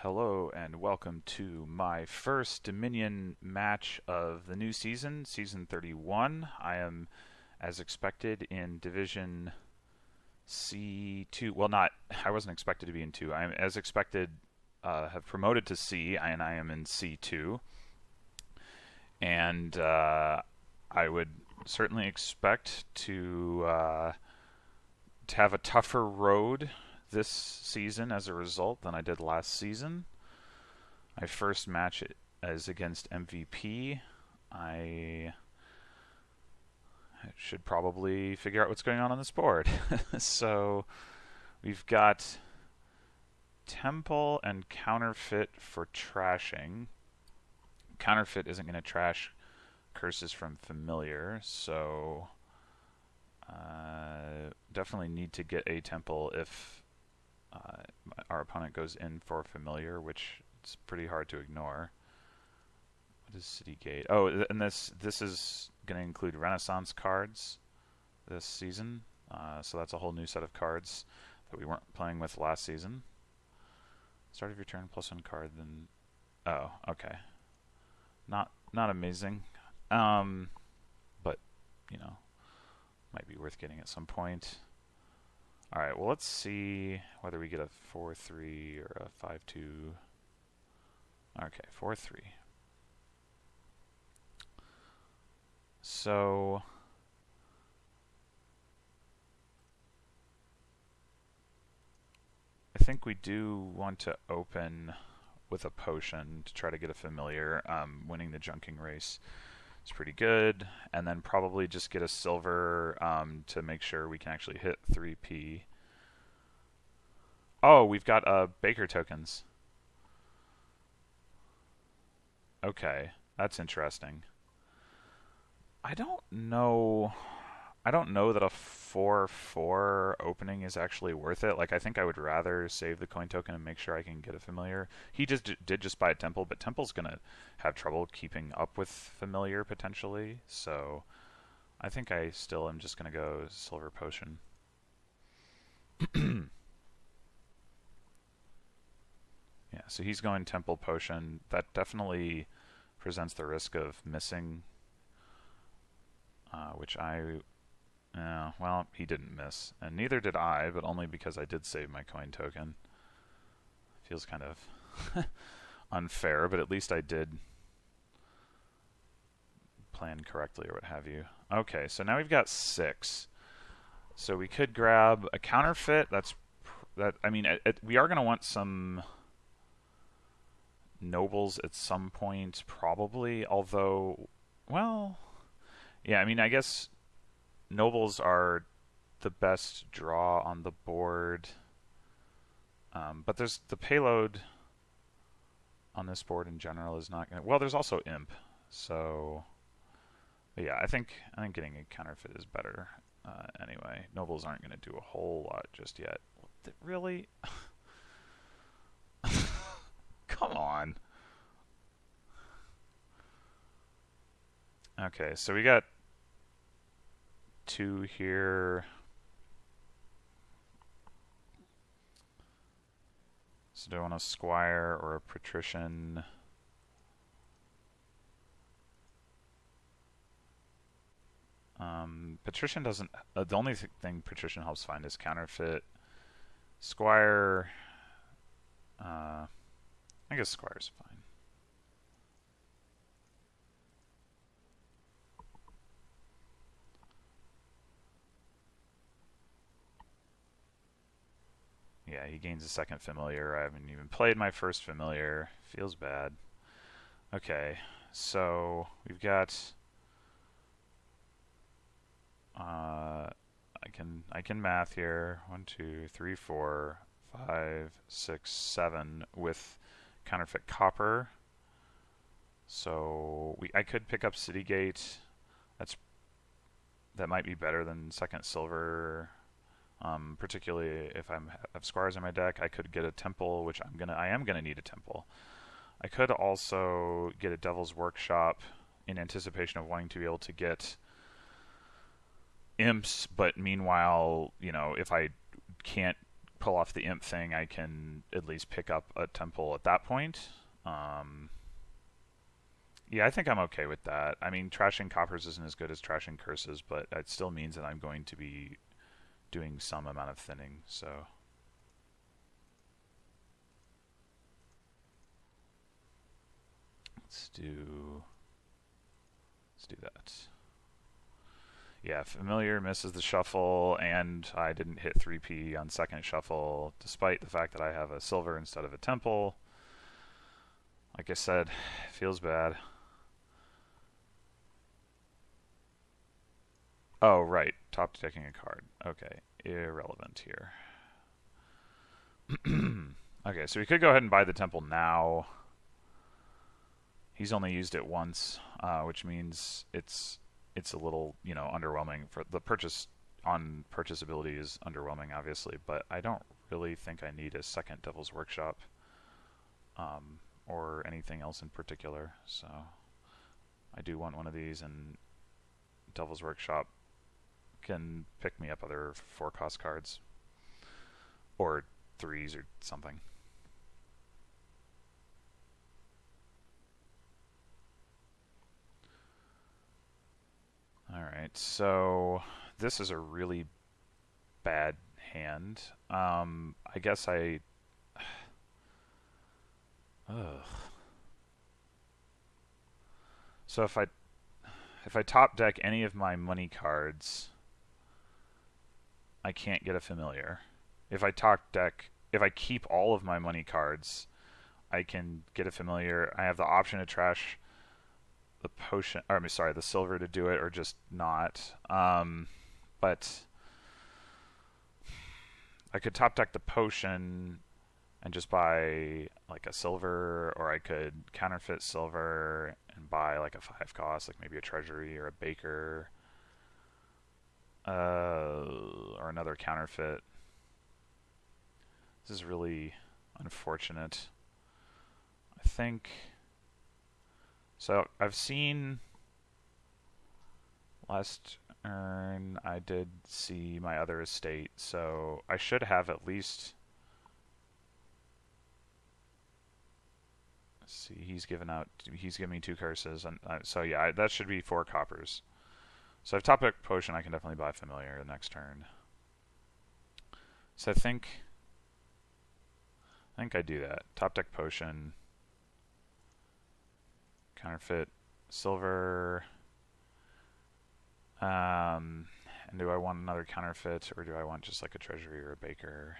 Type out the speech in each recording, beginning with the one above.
Hello and welcome to my first Dominion match of the new season, Season 31. I am, as expected, in Division C2. Well, I wasn't expected to be in 2. I am, as expected, have promoted to C, and I am in C2. And I would certainly expect to have a tougher road this season as a result than I did last season. My first match is against MVP. I should probably figure out what's going on this board. So we've got Temple and Counterfeit for trashing. Counterfeit isn't going to trash curses from Familiar, so definitely need to get a Temple if our opponent goes in for Familiar, which it's pretty hard to ignore. What is City Gate? Oh, and this is going to include Renaissance cards this season. So that's a whole new set of cards that we weren't playing with last season. Start of your turn, +1 card, then... Oh, okay. Not amazing. But, you know, might be worth getting at some point. Alright, well, let's see whether we get a 4-3 or a 5-2. Okay, 4-3. So I think we do want to open with a potion to try to get a familiar. Winning the junking race is pretty good, and then probably just get a silver to make sure we can actually hit 3p. Oh, we've got Baker tokens. Okay, that's interesting. I don't know that a 4-4 opening is actually worth it. Like, I think I would rather save the coin token and make sure I can get a familiar. He did just buy a temple, but temple's gonna have trouble keeping up with familiar potentially. So I think I still am just gonna go silver potion. Yeah, so he's going temple potion. That definitely presents the risk of missing, which well, he didn't miss, and neither did I, but only because I did save my coin token. Feels kind of unfair, but at least I did plan correctly or what have you. Okay, so now we've got 6. So we could grab a counterfeit. I mean, we are going to want some nobles at some point, probably. Although, well, yeah, I mean, I guess nobles are the best draw on the board. But there's the payload on this board in general is not going to... Well, there's also imp. So, yeah, I think getting a counterfeit is better. Anyway, nobles aren't going to do a whole lot just yet. Really? Come on. Okay, so we got 2 here. So do I want a squire or a patrician? Patrician doesn't... the only thing patrician helps find is counterfeit. Squire... I guess squire's fine. Yeah, he gains a second familiar. I haven't even played my first familiar. Feels bad. Okay, so we've got... I can math here. 1, 2, 3, 4, 5, 6, 7 with counterfeit copper. So I could pick up City Gate. That might be better than second silver. Particularly if I have squires in my deck, I could get a temple, which I am gonna need a temple. I could also get a Devil's Workshop in anticipation of wanting to be able to get imps, but meanwhile, you know, if I can't pull off the imp thing, I can at least pick up a temple at that point. Yeah, I think I'm okay with that. I mean, trashing coppers isn't as good as trashing curses, but it still means that I'm going to be doing some amount of thinning, so... Let's do that. Yeah, familiar misses the shuffle, and I didn't hit 3p on second shuffle, despite the fact that I have a silver instead of a temple. Like I said, feels bad. Oh, right. Top decking a card. Okay. Irrelevant here. Okay, so we could go ahead and buy the temple now. He's only used it once, which means it's a little, underwhelming. For the purchase on purchasability is underwhelming, obviously, but I don't really think I need a second Devil's Workshop or anything else in particular. So I do want one of these, and Devil's Workshop can pick me up other 4-cost cards or 3s or something. Alright, so this is a really bad hand. I guess I... Ugh. So if I top deck any of my money cards, I can't get a familiar. If I keep all of my money cards, I can get a familiar. I have the option to trash the potion, or I'm sorry, the silver to do it, or just not. But I could top deck the potion and just buy like a silver, or I could counterfeit silver and buy like a 5-cost, like maybe a treasury or a baker, or another counterfeit. This is really unfortunate. I think... So I've seen last turn I did see my other estate, so I should have at least... Let's see, he's given me 2 curses, and so yeah, that should be 4 coppers. So I've top decked potion. I can definitely buy familiar the next turn. So I think I do that. Top deck potion. Counterfeit silver. And do I want another counterfeit, or do I want just like a treasury or a baker?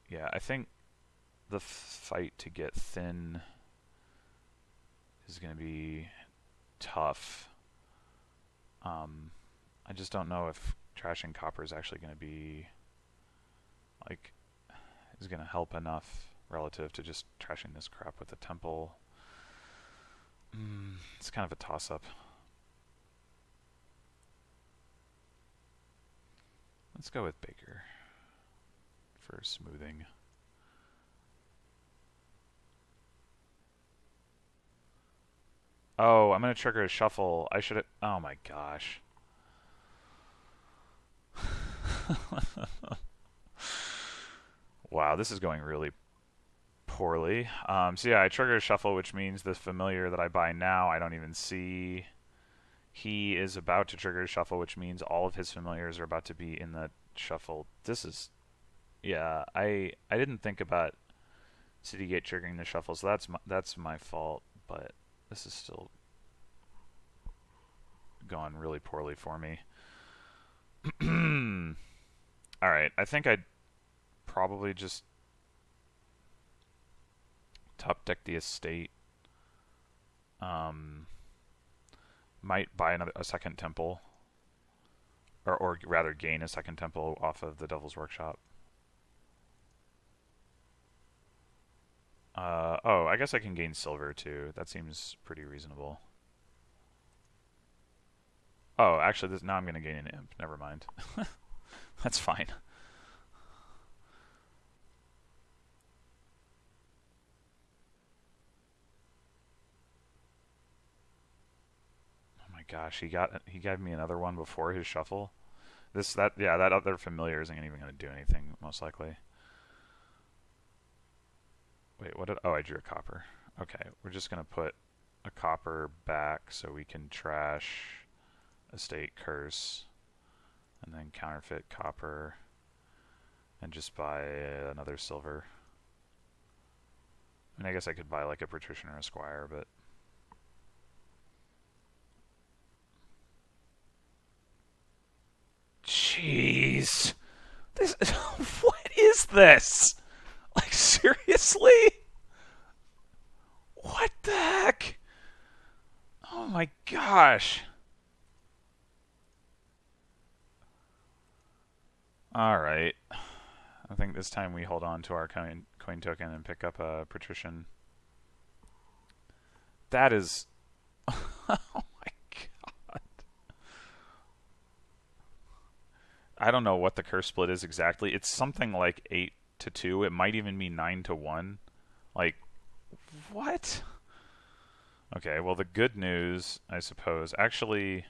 Yeah, I think the fight to get thin is going to be tough. I just don't know if trashing copper is actually going to be is going to help enough relative to just trashing this crap with a temple. It's kind of a toss-up. Let's go with baker for smoothing. Oh, I'm going to trigger a shuffle. I should have... Oh my gosh. Wow, this is going really poorly. So yeah, I trigger a shuffle, which means the familiar that I buy now I don't even see. He is about to trigger a shuffle, which means all of his familiars are about to be in the shuffle. This is... Yeah, I didn't think about Citygate triggering the shuffle, so that's my fault, but this is still going really poorly for me. Alright, I think I'd probably just top deck the estate. Might buy a second temple, or rather gain a second temple off of the Devil's Workshop. Oh, I guess I can gain silver too. That seems pretty reasonable. Oh, actually, now I'm going to gain an imp. Never mind. That's fine. my gosh, he gave me another one before his shuffle. That other familiar isn't even going to do anything, most likely. Wait, what did... Oh, I drew a copper. Okay, we're just going to put a copper back so we can trash Estate Curse, and then counterfeit copper, and just buy another silver. I mean, I guess I could buy like a patrician or a squire, but... Jeez! This... What is this? Like, seriously? What the heck? Oh my gosh. Alright. I think this time we hold on to our coin token and pick up a patrician. That is... Oh my god. I don't know what the curse split is exactly. It's something like 8-2. It might even be 9-1. Like, what? Okay, well, the good news, I suppose... Actually...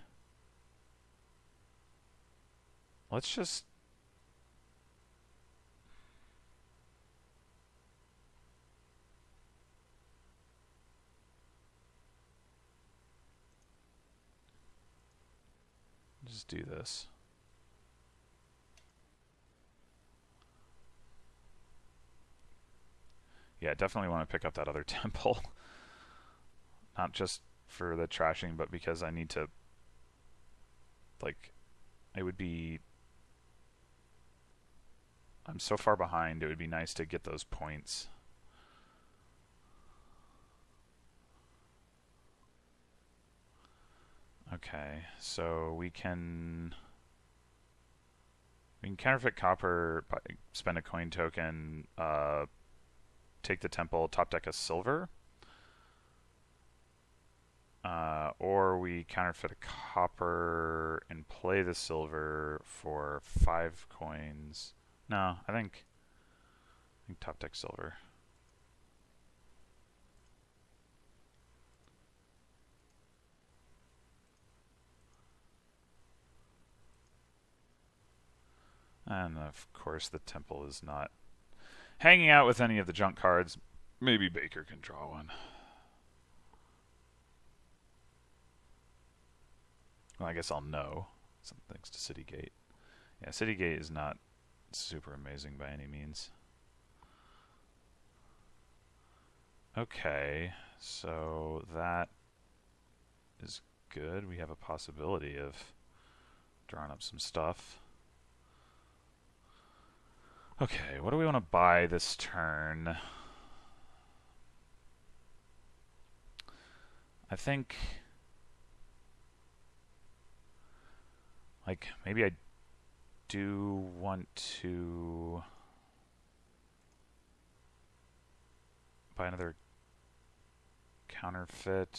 Let's just... Just do this. Yeah, definitely want to pick up that other temple. Not just for the trashing, but because I need to... Like, it would be... I'm so far behind, it would be nice to get those points. Okay, so we can counterfeit copper, spend a coin token, take the temple, top deck a silver, or we counterfeit a copper and play the silver for 5 coins. No, I think top deck silver. And of course the temple is not hanging out with any of the junk cards. Maybe Baker can draw one. Well, I guess I'll know. Some thanks to Citygate. Yeah, Citygate is not super amazing by any means. Okay, so that is good. We have a possibility of drawing up some stuff. Okay, what do we want to buy this turn? I think... Like, maybe I do want to buy another counterfeit.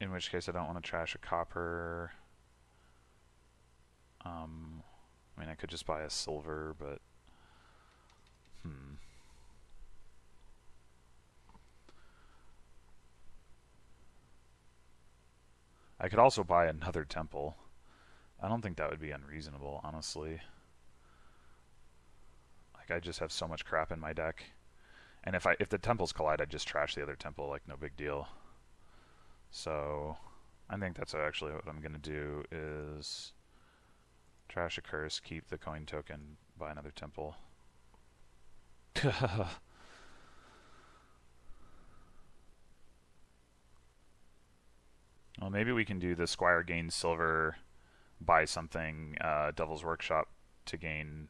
In which case I don't want to trash a copper. I mean, I could just buy a silver, but... I could also buy another temple. I don't think that would be unreasonable, honestly. Like, I just have so much crap in my deck. And if the temples collide, I'd just trash the other temple, like, no big deal. So, I think that's actually what I'm going to do is... Trash a curse, keep the coin token, buy another temple. Well, maybe we can do the Squire gain silver, buy something, Devil's Workshop to gain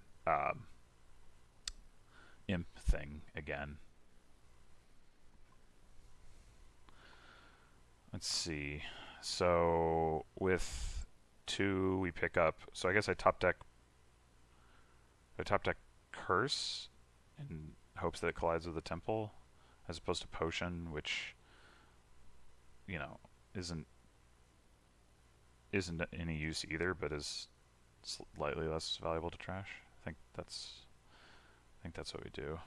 Imp thing again. Let's see. So with 2 we pick up, so I guess I top deck Curse in hopes that it collides with the temple, as opposed to Potion, which, you know, isn't any use either, but is slightly less valuable to trash. I think that's what we do.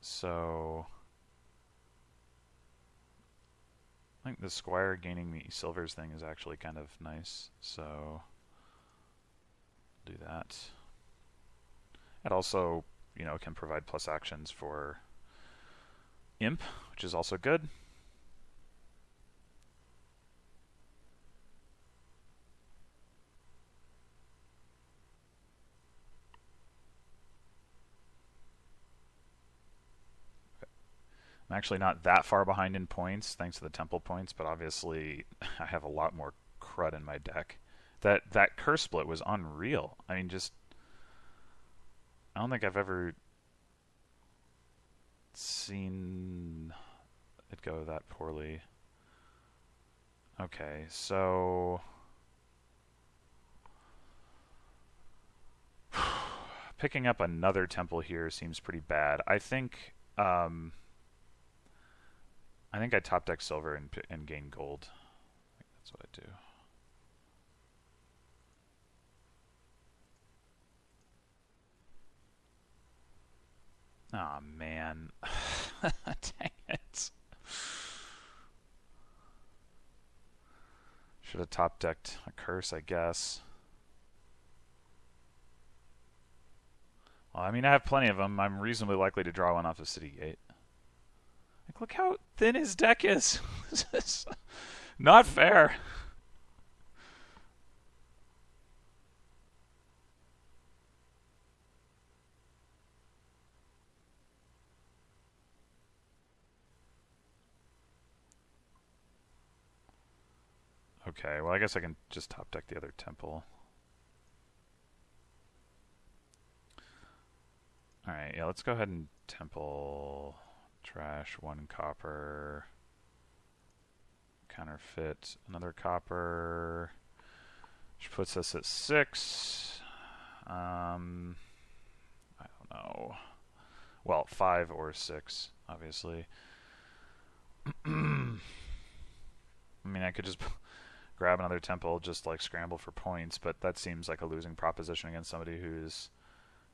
So I think the squire gaining the silvers thing is actually kind of nice. So do that. It also, can provide plus actions for imp, which is also good. I'm actually not that far behind in points, thanks to the temple points, but obviously I have a lot more crud in my deck. That curse split was unreal. I mean, I don't think I've ever seen it go that poorly. Okay, so picking up another temple here seems pretty bad. I think I top deck silver and gain gold. I think that's what I do. Oh man. Dang it. Should have top decked a curse, I guess. Well, I mean, I have plenty of them. I'm reasonably likely to draw one off of City Gate. Like, look how thin his deck is. This is not fair. Okay, well, I guess I can just top deck the other temple. Alright, yeah, let's go ahead and temple trash 1 copper. Counterfeit another copper, which puts us at 6. I don't know. Well, 5 or 6, obviously. I mean, I could just grab another temple, just like scramble for points, but that seems like a losing proposition against somebody who's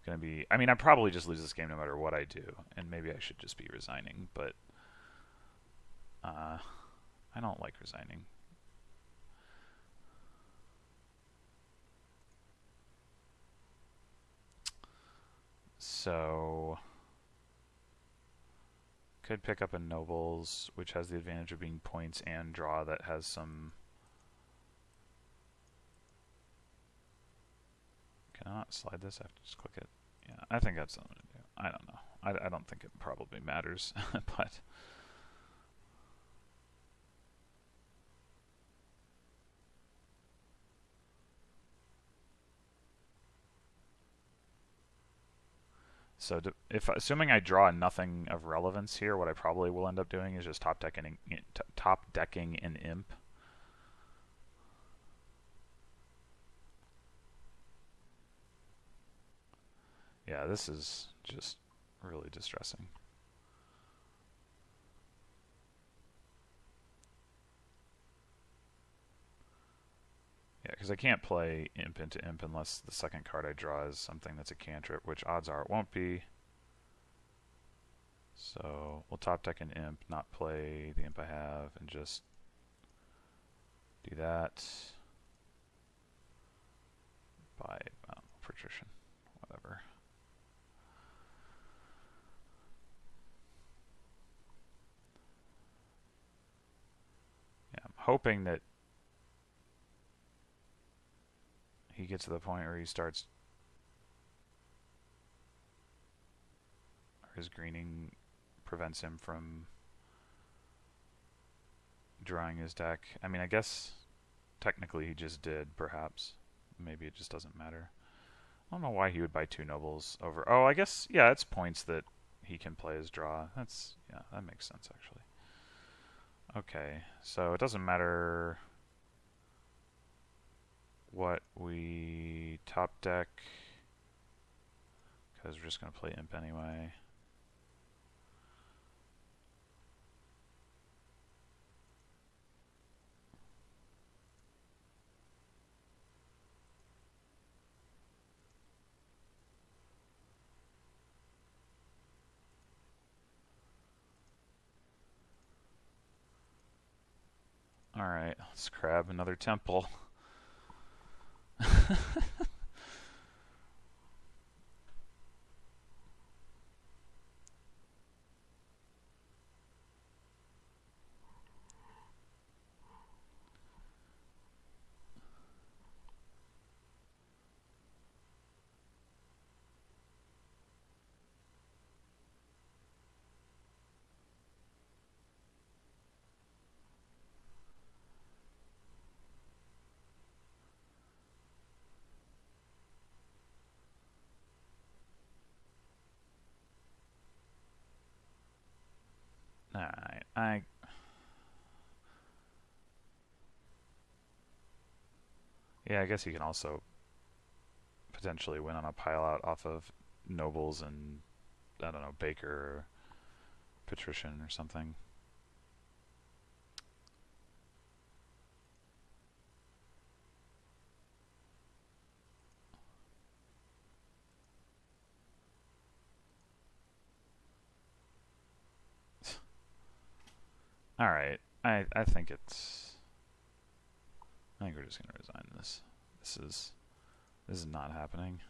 going to be... I mean, I probably just lose this game no matter what I do, and maybe I should just be resigning, but I don't like resigning. So could pick up a nobles, which has the advantage of being points and draw that has some... Can I not slide this? I have to just click it. Yeah, I think that's something to do. I don't know. I don't think it probably matters, but... So assuming I draw nothing of relevance here, what I probably will end up doing is just top decking an imp. Yeah, this is just really distressing. Yeah, because I can't play imp into imp unless the second card I draw is something that's a cantrip, which odds are it won't be. So we'll top deck an imp, not play the imp I have, and just do that by patrician, whatever. Yeah, I'm hoping that he gets to the point where he starts, or his greening prevents him from drawing his deck. I mean, I guess technically he just did, perhaps. Maybe it just doesn't matter. I don't know why he would buy 2 nobles over... Oh, I guess, yeah, it's points that he can play his draw. That's, yeah, that makes sense, actually. Okay, so it doesn't matter what we top deck, because we're just going to play imp anyway. Alright, let's grab another temple. Alright, yeah, I guess you can also potentially win on a pile out off of nobles and, I don't know, Baker or patrician or something. Alright, I think it's... I think we're just gonna resign this. This is not happening.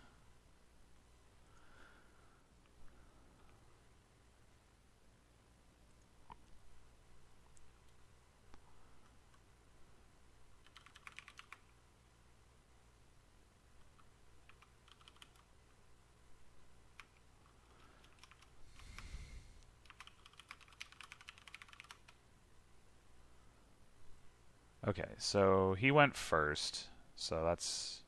Okay, so he went first, so that's...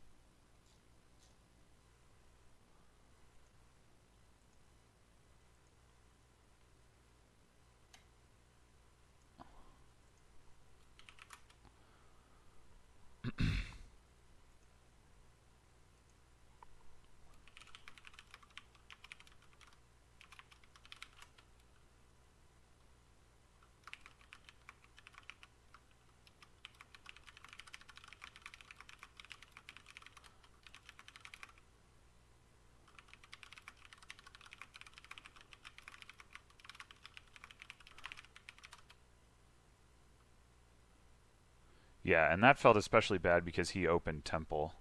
Yeah, and that felt especially bad because he opened Temple,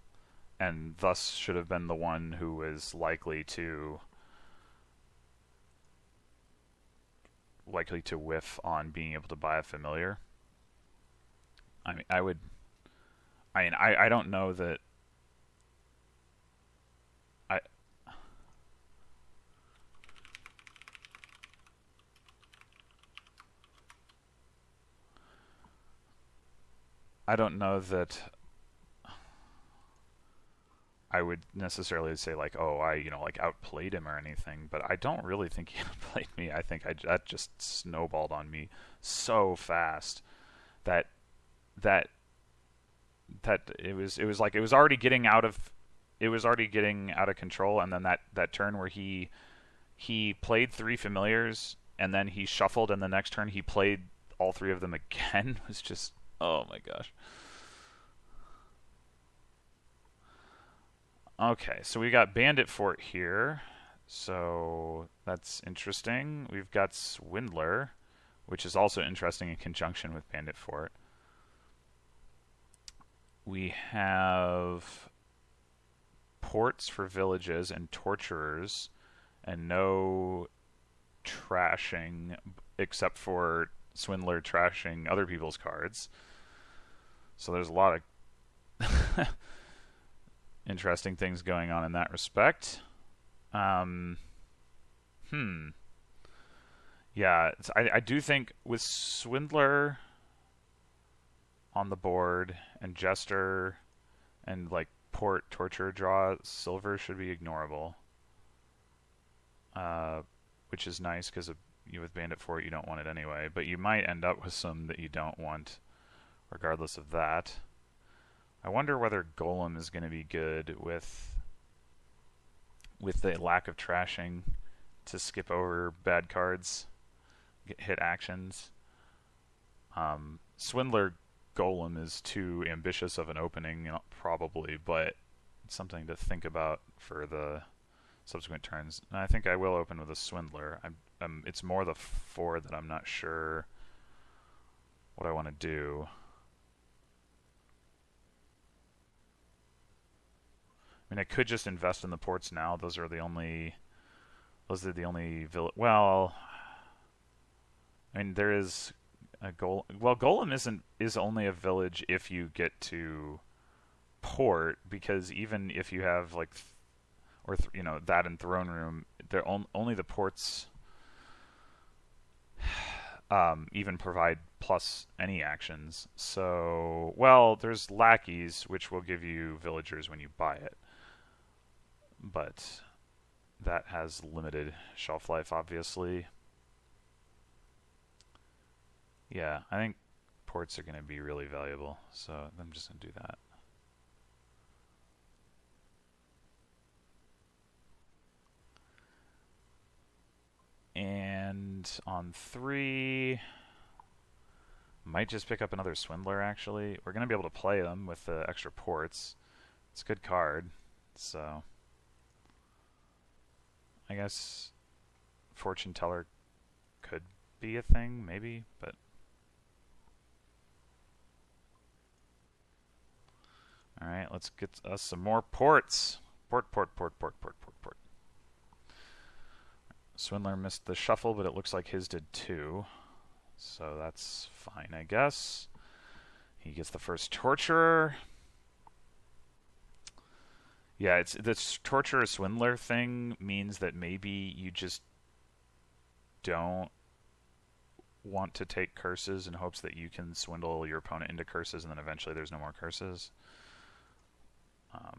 and thus should have been the one who was likely to whiff on being able to buy a familiar. I mean, I don't know that I I don't know that I would necessarily say like, oh, I like outplayed him or anything, but I don't really think he outplayed me. I think that just snowballed on me so fast that that it was like it was already getting out of control, and then that turn where he played three familiars and then he shuffled, and the next turn he played all three of them again was just, oh my gosh. Okay, so we got Bandit Fort here, so that's interesting. We've got Swindler, which is also interesting in conjunction with Bandit Fort. We have ports for villages and torturers, and no trashing except for Swindler trashing other people's cards. So there's a lot of interesting things going on in that respect. Yeah, I do think with Swindler on the board and Jester and like port torture draw, silver should be ignorable. Which is nice because with Bandit Fort you don't want it anyway, but you might end up with some that you don't want regardless of that. I wonder whether Golem is going to be good with the lack of trashing to skip over bad cards, hit actions. Swindler Golem is too ambitious of an opening, probably, but it's something to think about for the subsequent turns. And I think I will open with a Swindler. It's more the 4 that I'm not sure what I want to do. I mean, I could just invest in the ports now. Those are the only well, I mean, there is a goal. Well, Golem is only a village if you get to port, because even if you have like that in throne room, they're only the ports even provide plus any actions. So, well, there's lackeys, which will give you villagers when you buy it, but that has limited shelf life, obviously. Yeah, I think ports are going to be really valuable, so I'm just going to do that. And on 3, might just pick up another Swindler, actually. We're going to be able to play them with the extra ports. It's a good card, so I guess Fortune Teller could be a thing, maybe, but alright, let's get us some more ports. Port. Swindler missed the shuffle, but it looks like his did too. So that's fine, I guess. He gets the first Torturer. Yeah, it's this Torturer Swindler thing means that maybe you just don't want to take curses in hopes that you can swindle your opponent into curses, and then eventually there's no more curses. Of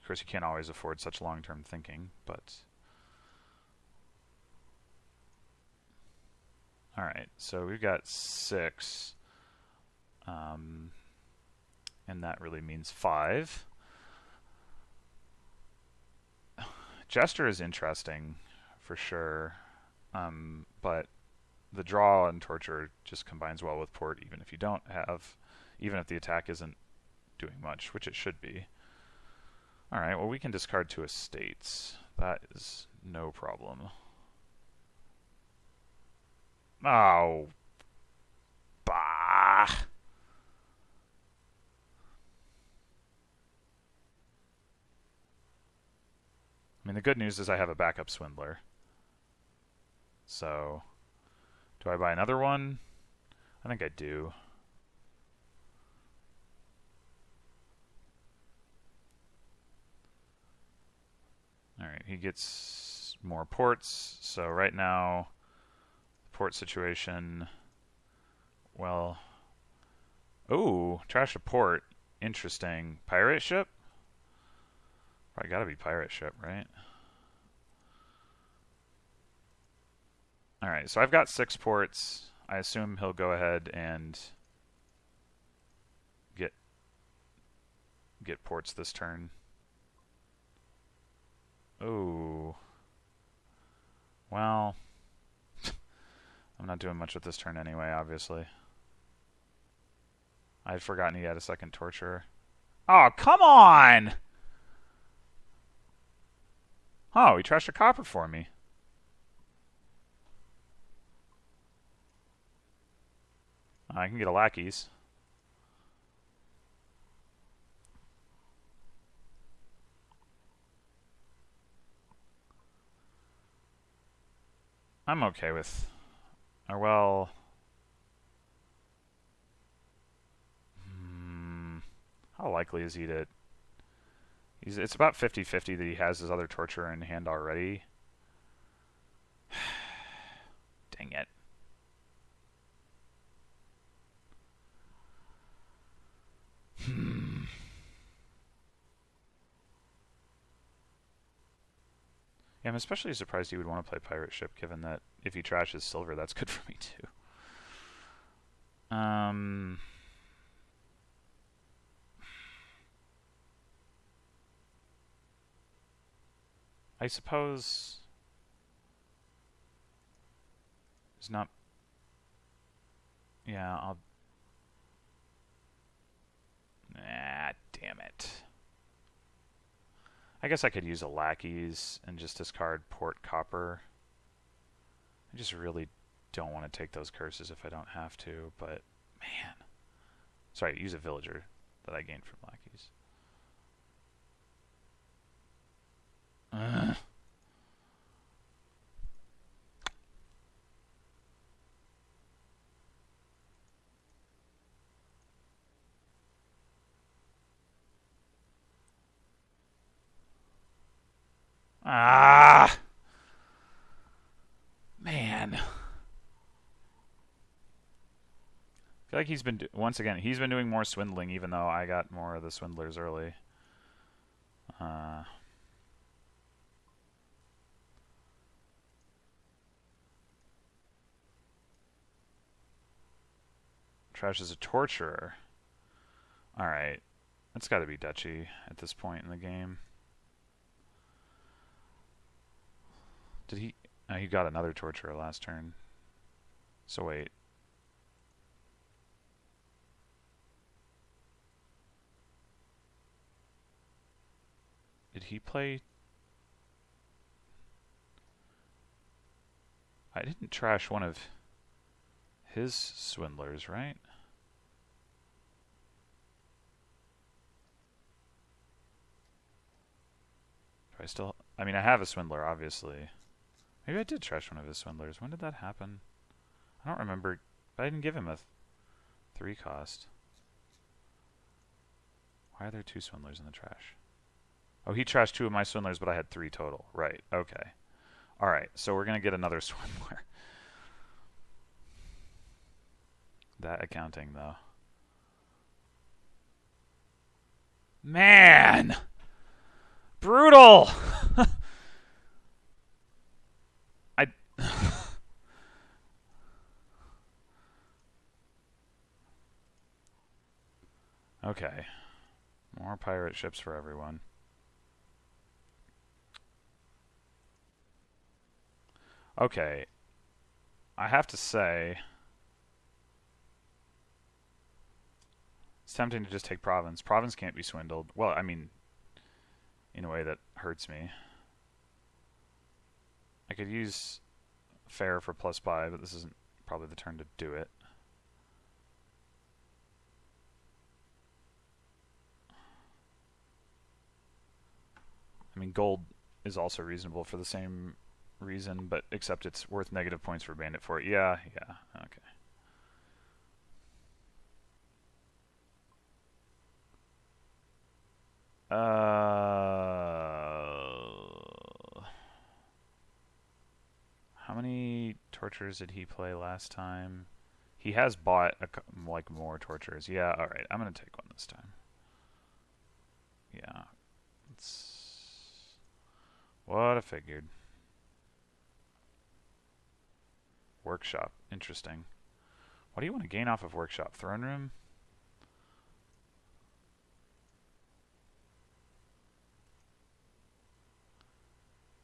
course, you can't always afford such long-term thinking, but... Alright, so we've got 6. And that really means 5. Jester is interesting, for sure. But the draw and Torture just combines well with Port, even if you don't have... Even if the attack isn't doing much, which it should be. Alright, well, we can discard 2 estates. That is no problem. Oh. Bah. I mean, the good news is I have a backup Swindler. So, do I buy another one? I think I do. Alright, he gets more ports. So right now, port situation, well, ooh, trash a port. Interesting. Pirate ship? Probably gotta be pirate ship, right? Alright, so I've got 6 ports. I assume he'll go ahead and get ports this turn. Oh. Well, I'm not doing much with this turn anyway, obviously. I'd forgotten he had a second Torturer. Oh, come on! Oh, he trashed a copper for me. I can get a lackeys. I'm okay with... Or, well... How likely is he to... It's about 50-50 that he has his other Torturer in hand already. Dang it. Yeah, I'm especially surprised he would want to play Pirate Ship, given that if he trashes silver, that's good for me too. I suppose it's not... Yeah, I'll... Ah, damn it. I guess I could use a lackeys and just discard port copper. I just really don't want to take those curses if I don't have to, but man. Sorry, use a villager that I gained from lackeys. Ah! Man. I feel like he's been, once again, he's been doing more swindling, even though I got more of the swindlers early. Trash is a torturer. Alright. That's got to be Dutchy at this point in the game. Did he... Oh, he got another torturer last turn. So wait. Did he play... I didn't trash one of his swindlers, right? Do I still... I mean, I have a swindler, obviously. Maybe I did trash one of his swindlers. When did that happen? I don't remember. But I didn't give him a 3 cost. Why are there 2 swindlers in the trash? Oh, he trashed 2 of my swindlers, but I had 3 total. Right, okay. Alright, so we're going to get another swindler. That accounting, though. Man! Brutal! I... Okay. More pirate ships for everyone. Okay. I have to say... It's tempting to just take Province. Province can't be swindled. Well, I mean, in a way that hurts me. I could use Fair for +5, but this isn't probably the turn to do it. I mean, gold is also reasonable for the same reason, but except it's worth negative points for Bandit for it. Yeah, okay. How many tortures did he play last time? He has bought like more tortures. Yeah, all right. I'm gonna take one this time. Yeah, it's what I figured. Workshop, interesting. What do you want to gain off of Workshop? Throne Room?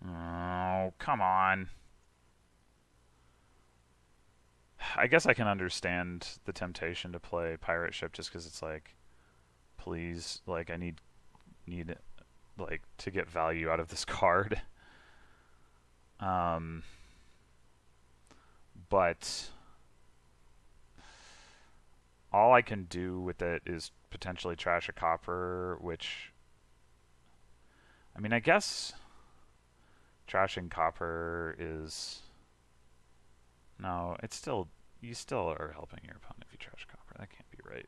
Oh, come on. I guess I can understand the temptation to play Pirate Ship just because it's like, please, like I need like to get value out of this card. But all I can do with it is potentially trash a copper, which I mean, I guess trashing copper is no, it's still you still are helping your opponent if you trash copper. That can't be right.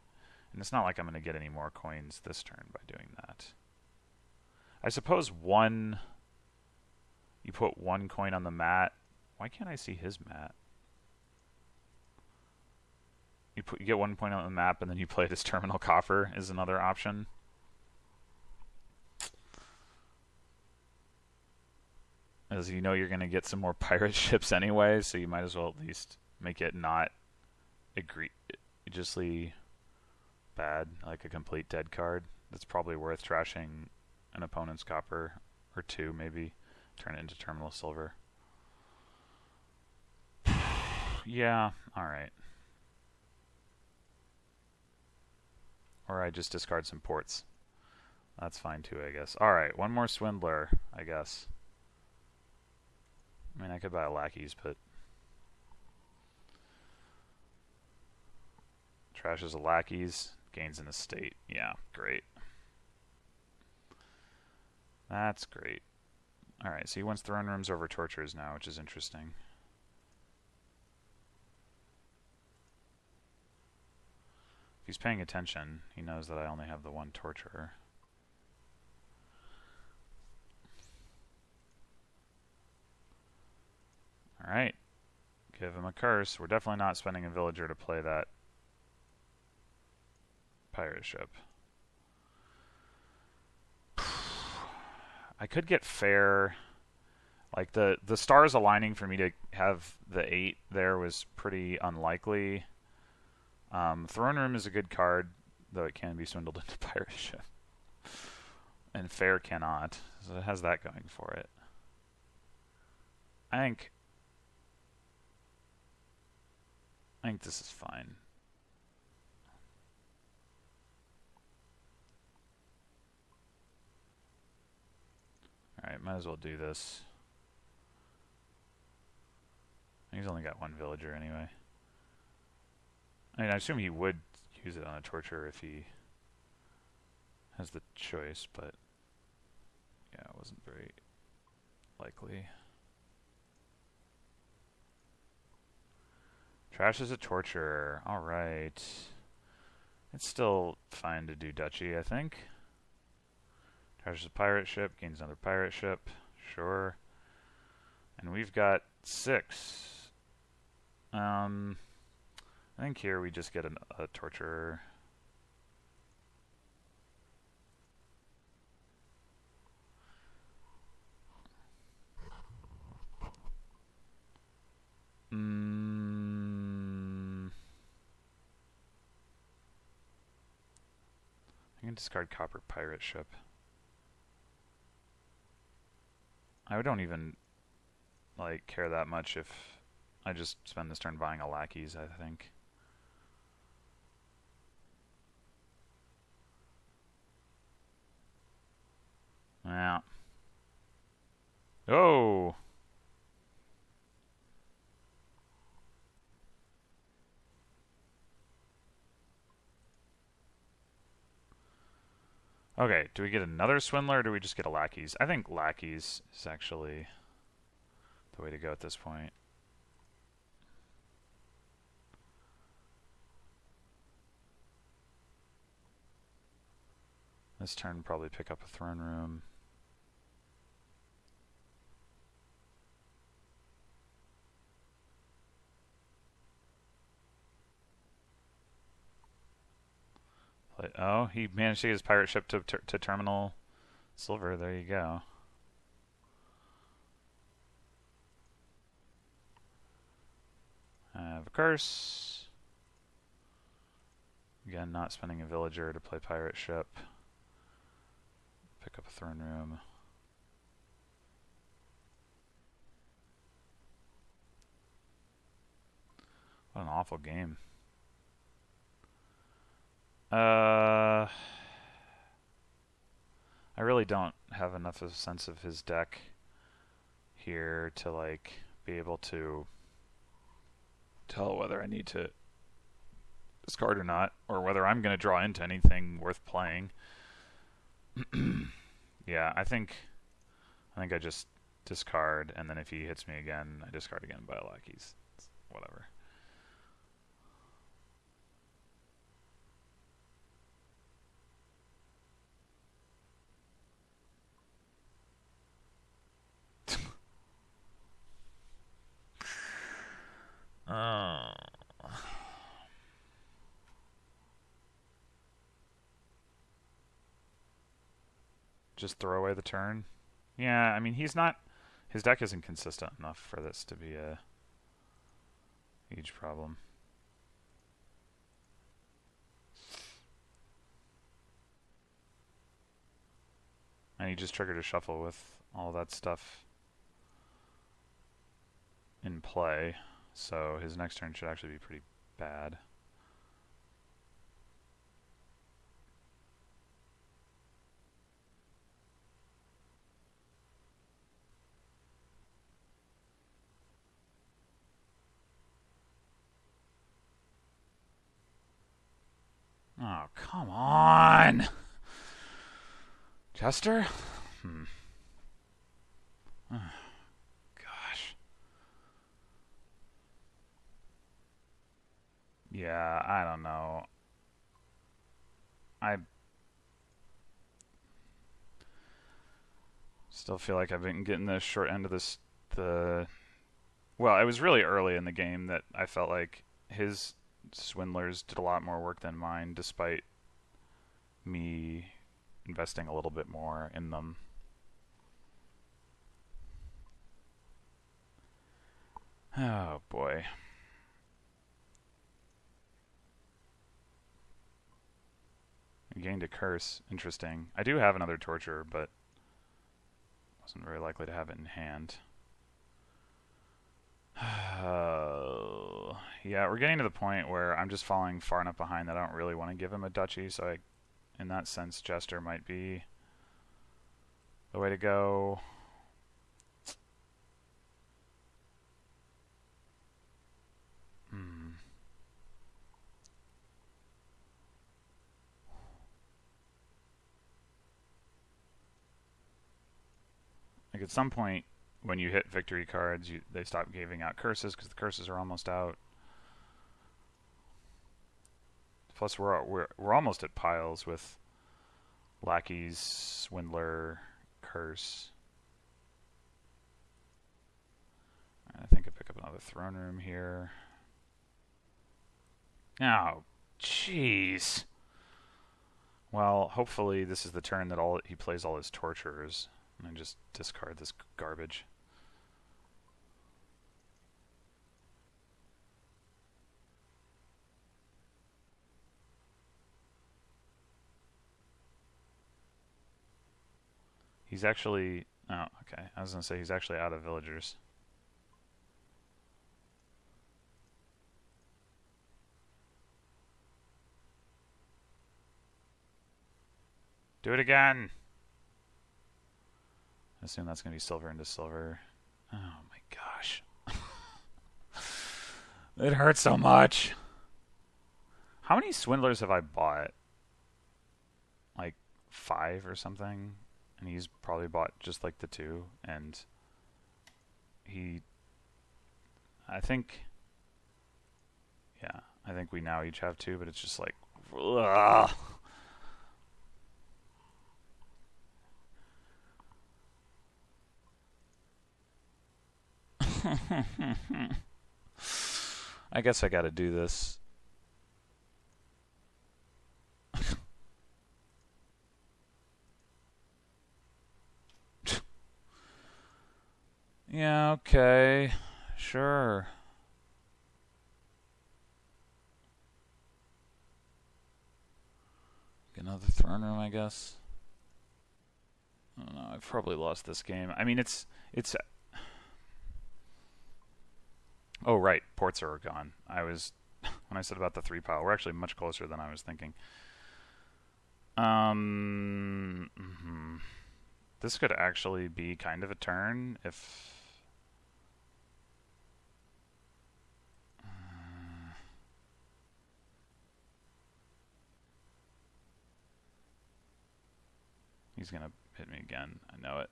And it's not like I'm going to get any more coins this turn by doing that. I suppose you put 1 coin on the mat. Why can't I see his mat? You get 1 point on the map and then you play this terminal copper is another option. As you know, you're going to get some more pirate ships anyway, so you might as well at least make it not egregiously bad, like a complete dead card. That's probably worth trashing an opponent's copper or 2, maybe. Turn it into terminal silver. Yeah, alright. Or I just discard some ports. That's fine too, I guess. Alright, 1 more swindler, I guess. I mean, I could buy a lackeys, but trashes a lackeys, gains an estate. Yeah, great. That's great. Alright, so he wants throne rooms over tortures now, which is interesting. If he's paying attention, he knows that I only have the 1 torturer. Give him a curse. We're definitely not spending a villager to play that pirate ship. I could get fair. Like the stars aligning for me to have the 8 there was pretty unlikely. Throne Room is a good card, though it can be swindled into pirate ship. And fair cannot. So it has that going for it. I think this is fine. Alright, might as well do this. He's only got one villager anyway. I mean, I assume he would use it on a torture if he has the choice, but yeah, it wasn't very likely. Trash is a torturer. Alright. It's still fine to do duchy, I think. Trash is a pirate ship, gains another pirate ship. Sure. And we've got 6. I think here we just get a torturer. I can discard copper pirate ship. I don't even like care that much if I just spend this turn buying a lackeys, I think. Yeah. Oh! Okay, do we get another swindler or do we just get a lackeys? I think lackeys is actually the way to go at this point. This turn probably pick up a throne room. Oh, he managed to get his pirate ship to terminal silver. There you go. I have a curse. Again, not spending a villager to play pirate ship. Pick up a throne room. What an awful game. I really don't have enough of a sense of his deck here to like be able to tell whether I need to discard or not, or whether I'm going to draw into anything worth playing. Yeah, I think I just discard, and then if he hits me again, I discard again by lackeys. Whatever. Just throw away the turn? Yeah, I mean, he's not... His deck isn't consistent enough for this to be a huge problem. And he just triggered a shuffle with all that stuff in play, so his next turn should actually be pretty bad. Oh, come on! Jester? Gosh. Yeah, I don't know. I still feel like I've been getting the short end of the Well, it was really early in the game that I felt like his swindlers did a lot more work than mine, despite me investing a little bit more in them. Oh boy. I gained a curse. Interesting. I do have another torturer, but wasn't very likely to have it in hand. Yeah, we're getting to the point where I'm just falling far enough behind that I don't really want to give him a duchy, so in that sense, Jester might be the way to go. Like at some point, when you hit victory cards, they stop giving out curses because the curses are almost out. Plus, we're almost at piles with lackeys, swindler, curse. I think I pick up another throne room here. Oh, jeez. Well, hopefully this is the turn that he plays all his torturers, and I just discard this garbage. He's actually... Oh, okay. I was going to say he's actually out of villagers. Do it again! I assume that's going to be silver into silver. Oh my gosh. It hurts so much. How many swindlers have I bought? Like 5 or something? And he's probably bought just like the 2. And I think... Yeah, I think we now each have 2, but it's just like... Ugh. I guess I gotta do this. Yeah, okay. Sure. Get another throne room, I guess. I don't know. I've probably lost this game. I mean, it's... Oh, right. Ports are gone. When I said about the 3 pile, we're actually much closer than I was thinking. This could actually be kind of a turn if... He's gonna hit me again. I know it.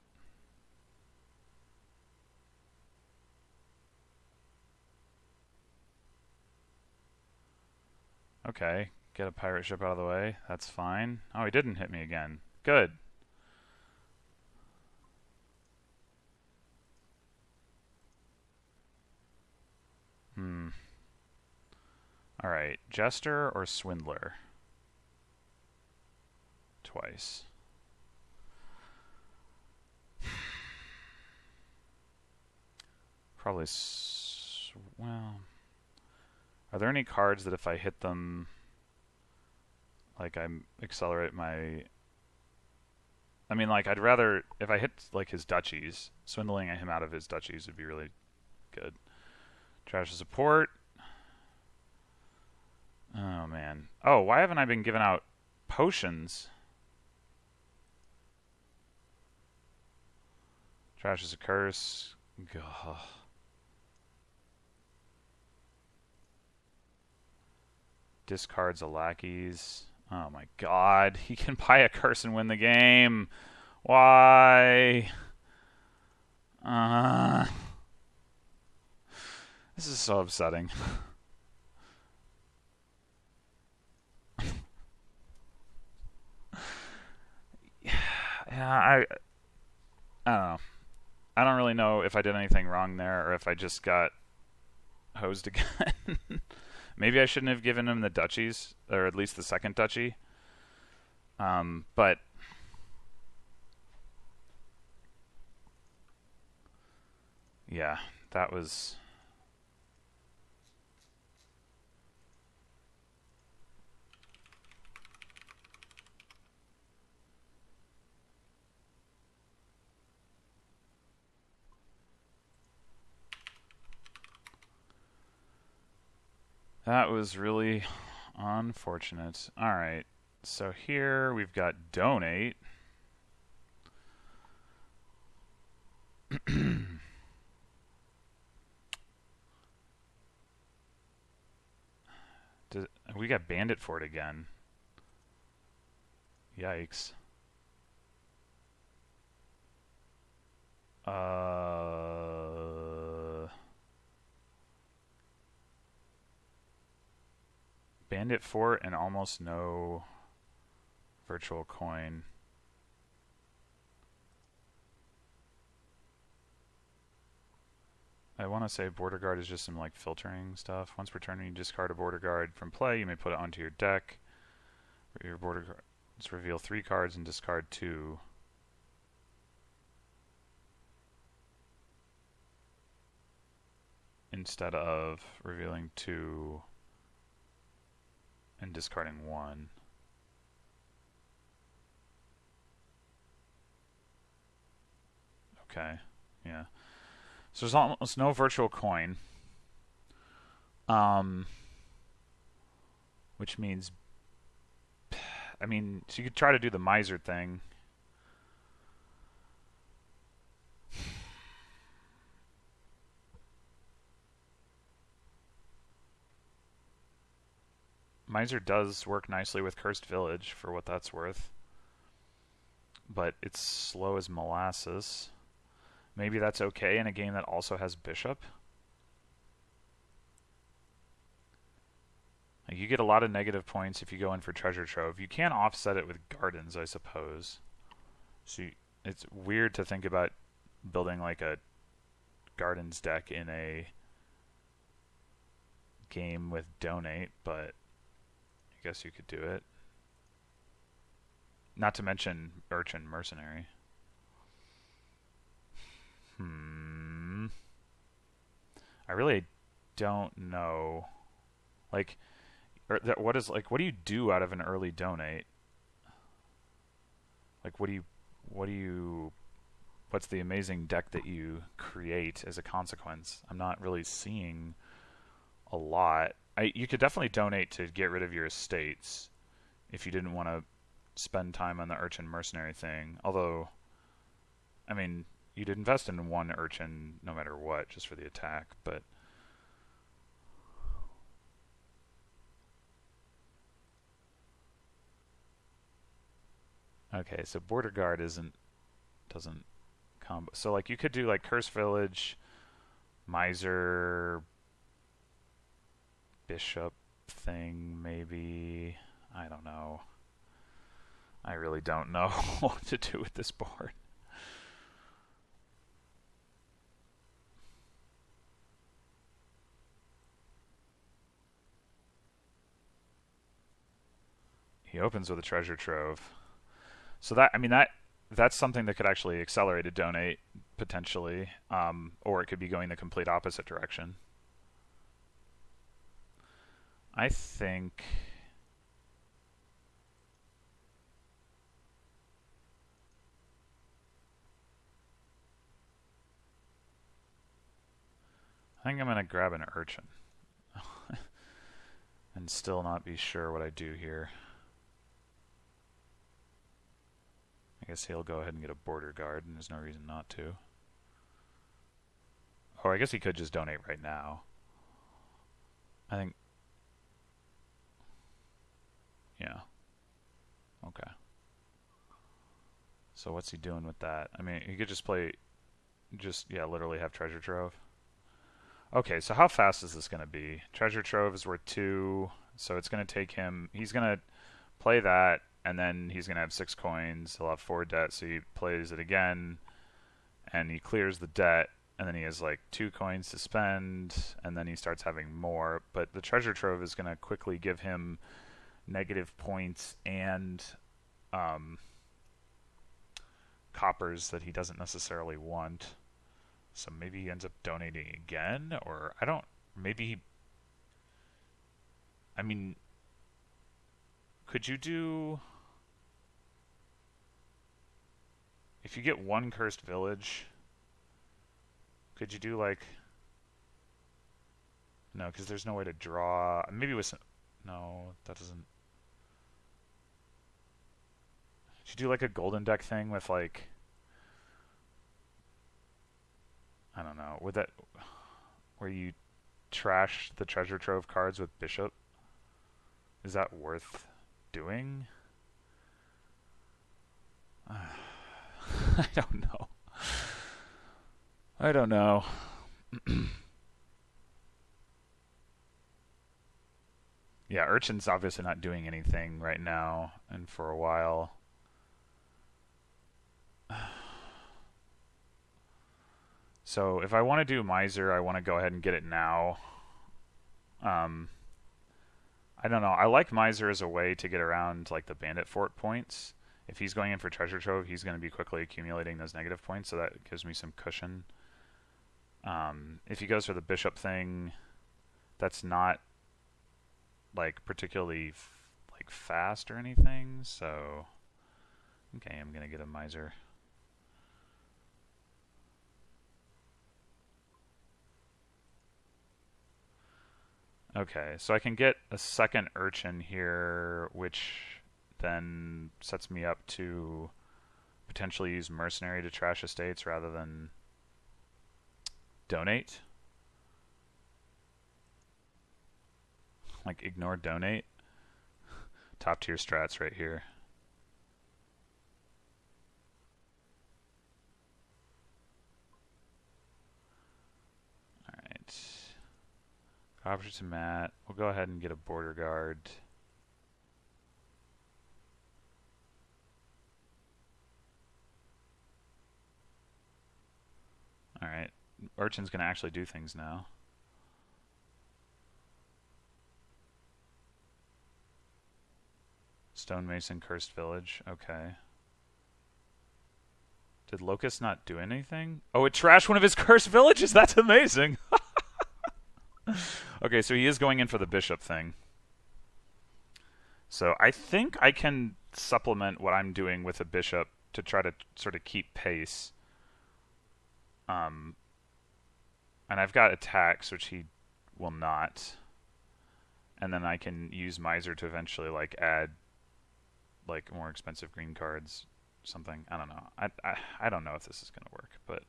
Okay, get a pirate ship out of the way. That's fine. Oh, he didn't hit me again. Good. Alright, Jester or Swindler? Twice. Probably... well... Are there any cards that if I hit them, like I accelerate my... I mean, like I'd rather, if I hit like his duchies, swindling him out of his duchies would be really good. Trash the support. Oh man. Oh, why haven't I been giving out potions? Trash is a curse. Gah. Discards a lackeys. Oh my god. He can buy a curse and win the game. Why? This is so upsetting. Yeah, I don't know. I don't really know if I did anything wrong there or if I just got hosed again. Maybe I shouldn't have given him the duchies, or at least the second duchy. But yeah, that was... That was really unfortunate. Alright, so here we've got donate. We got bandit fort again. Yikes. Bandit fort and almost no virtual coin. I want to say border guard is just some like filtering stuff. Once per turn, you discard a border guard from play. You may put it onto your deck. Your border guards reveal 3 cards and discard 2. Instead of revealing 2 and discarding 1. Okay, yeah. So there's almost no virtual coin. Which means... I mean, so you could try to do the miser thing. Miser does work nicely with Cursed Village, for what that's worth. But it's slow as molasses. Maybe that's okay in a game that also has Bishop. Like, you get a lot of negative points if you go in for Treasure Trove. You can offset it with Gardens, I suppose. So it's weird to think about building like a Gardens deck in a game with Donate, but I guess you could do it. Not to mention Urchin Mercenary. I really don't know. Like, what do you do out of an early donate? Like, what's the amazing deck that you create as a consequence? I'm not really seeing a lot. You could definitely donate to get rid of your estates if you didn't want to spend time on the Urchin Mercenary thing. Although, I mean, you'd invest in 1 Urchin no matter what, just for the attack, but... Okay, so Border Guard doesn't combo. So like you could do like Curse Village, Miser, Bishop thing maybe. I don't know. I really don't know what to do with this board. He opens with a Treasure Trove. So that's something that could actually accelerate a donate potentially, or it could be going the complete opposite direction. I think I'm gonna grab an Urchin and still not be sure what I do here. I guess he'll go ahead and get a Border Guard, and there's no reason not to. Or I guess he could just donate right now. I think... Yeah. Okay. So what's he doing with that? I mean, he could just play... yeah, literally have Treasure Trove. Okay, so how fast is this going to be? Treasure Trove is worth 2, so it's going to take him... He's going to play that, and then he's going to have 6 coins. He'll have 4 debt, so he plays it again. and he clears the debt, and then he has like 2 coins to spend, and then he starts having more. But the treasure trove is going to quickly give him negative points and coppers that he doesn't necessarily want. So maybe he ends up donating again, or I don't. Maybe he. I mean, could you do? If you get 1 cursed village, could you do like? No, because there's no way to draw. Maybe with some. No, that doesn't. Should you do like a golden deck thing with like? I don't know. Would that where you trash the treasure trove cards with bishop? Is that worth doing? I don't know. I don't know. Yeah, Urchin's obviously not doing anything right now and for a while. So if I want to do Miser, I want to go ahead and get it now. I don't know. I like Miser as a way to get around like the Bandit Fort points. If he's going in for Treasure Trove, he's going to be quickly accumulating those negative points, so that gives me some cushion. If he goes for the Bishop thing, that's not like particularly like fast or anything, so okay, I'm going to get a Miser. Okay, so I can get a second Urchin here, which then sets me up to potentially use Mercenary to trash estates rather than donate. Like, ignore donate. Top tier strats right here. Alright. Copper to Matt. We'll go ahead and get a border guard. Alright. Urchin's going to actually do things now. Stonemason, Cursed Village. Okay. Did Locust not do anything? Oh, it trashed one of his Cursed Villages? That's amazing! Okay, so he is going in for the Bishop thing. So I think I can supplement what I'm doing with a Bishop to try to sort of keep pace. And I've got attacks, which he will not. And then I can use Miser to eventually like add like more expensive green cards, something. I don't know. I don't know if this is going to work, but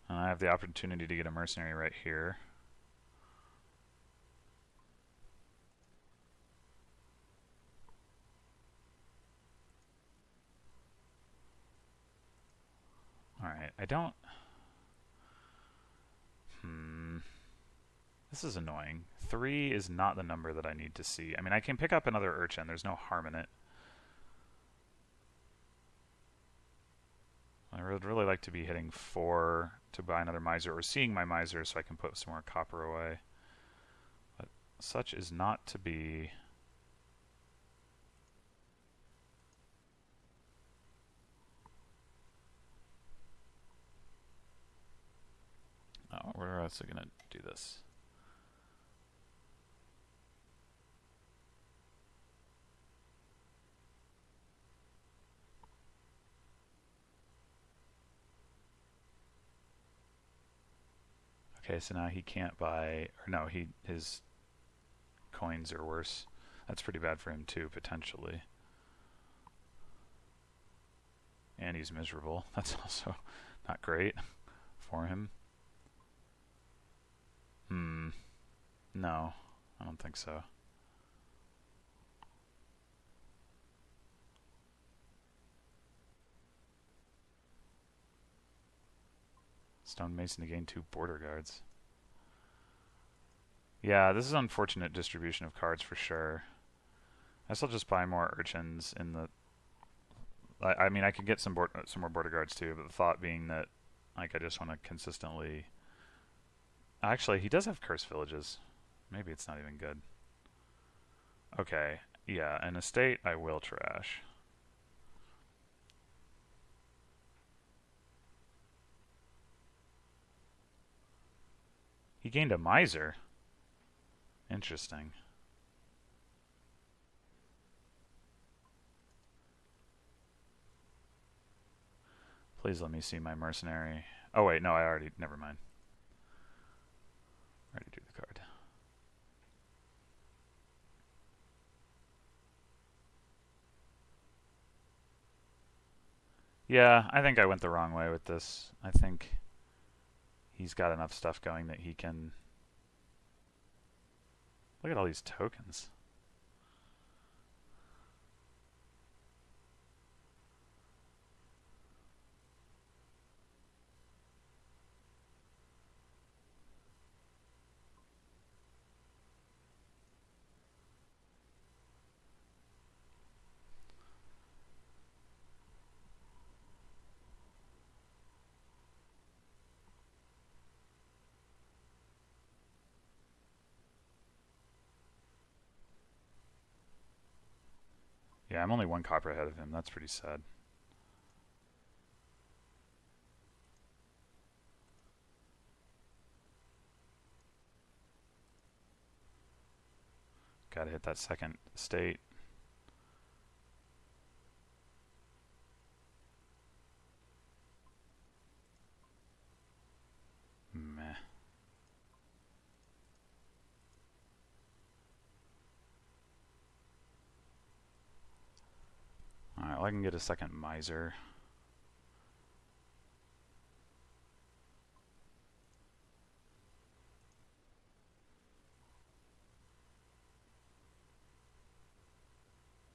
I have the opportunity to get a mercenary right here. Alright, I don't... This is annoying. 3 is not the number that I need to see. I mean, I can pick up another Urchin. There's no harm in it. I would really like to be hitting 4 to buy another Miser, or seeing my Miser so I can put some more copper away. But such is not to be. Oh, where else are we going to do this? Okay, so now he can't buy, or no, his coins are worse. That's pretty bad for him too, potentially. And he's miserable. That's also not great for him. No, I don't think so. Stonemason to gain 2 border guards. Yeah, this is an unfortunate distribution of cards for sure. I still just buy more urchins in the. I mean, I could get some more border guards too, but the thought being that like I just want to consistently. Actually, he does have cursed villages. Maybe it's not even good. Okay, yeah, an estate I will trash. He gained a miser. Interesting. Please let me see my mercenary. Oh wait, no, I already. Never mind. I already drew the card. Yeah, I think I went the wrong way with this. I think he's got enough stuff going that he can. Look at all these tokens. Yeah, I'm only one copper ahead of him. That's pretty sad. Gotta hit that second state. Meh. Alright, well, I can get a second miser.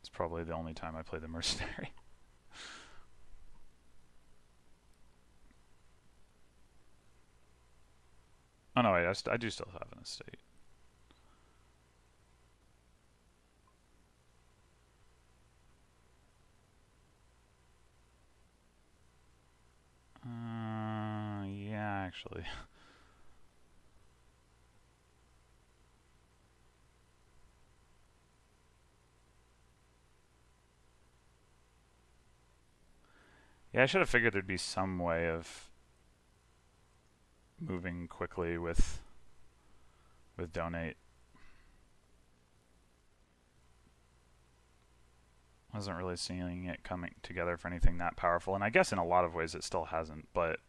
It's probably the only time I play the mercenary. Oh no, wait, I do still have an estate. Yeah, actually. Yeah, I should have figured there'd be some way of moving quickly with donate. Wasn't really seeing it coming together for anything that powerful, and I guess in a lot of ways it still hasn't, but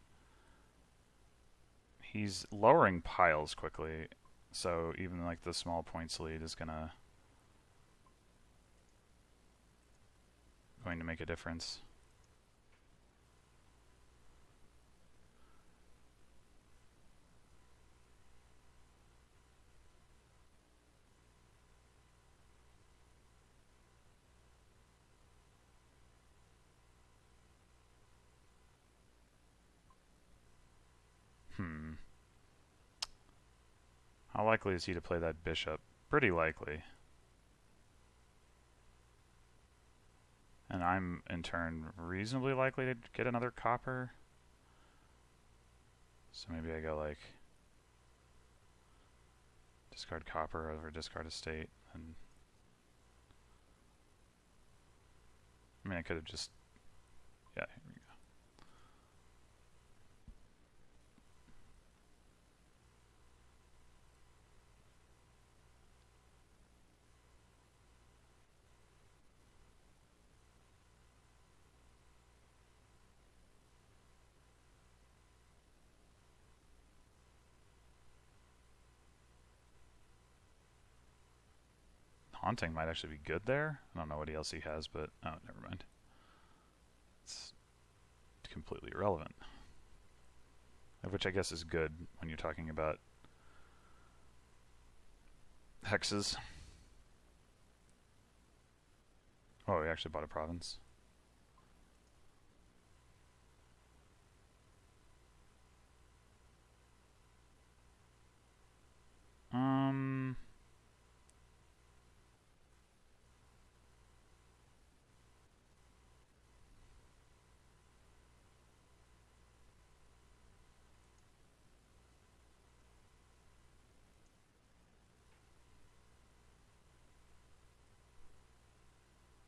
he's lowering piles quickly, so even like the small points lead is going to make a difference. How likely is he to play that bishop? Pretty likely. And I'm, in turn, reasonably likely to get another copper. So maybe I go like discard copper over discard estate. And I mean, I could have just, yeah, here we go. Haunting might actually be good there. I don't know what else he has, but oh, never mind. It's completely irrelevant. Which I guess is good when you're talking about hexes. Oh, he actually bought a province.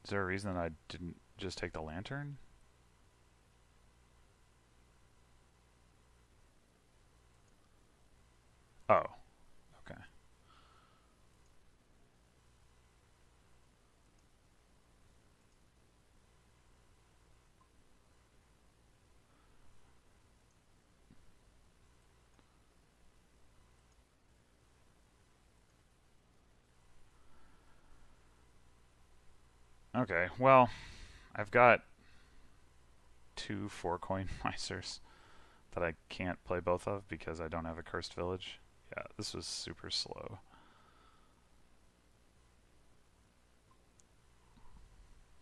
Is there a reason that I didn't just take the lantern? Oh, okay. Okay, well, I've got 2 4-coin misers that I can't play both of because I don't have a cursed village. Yeah, this was super slow.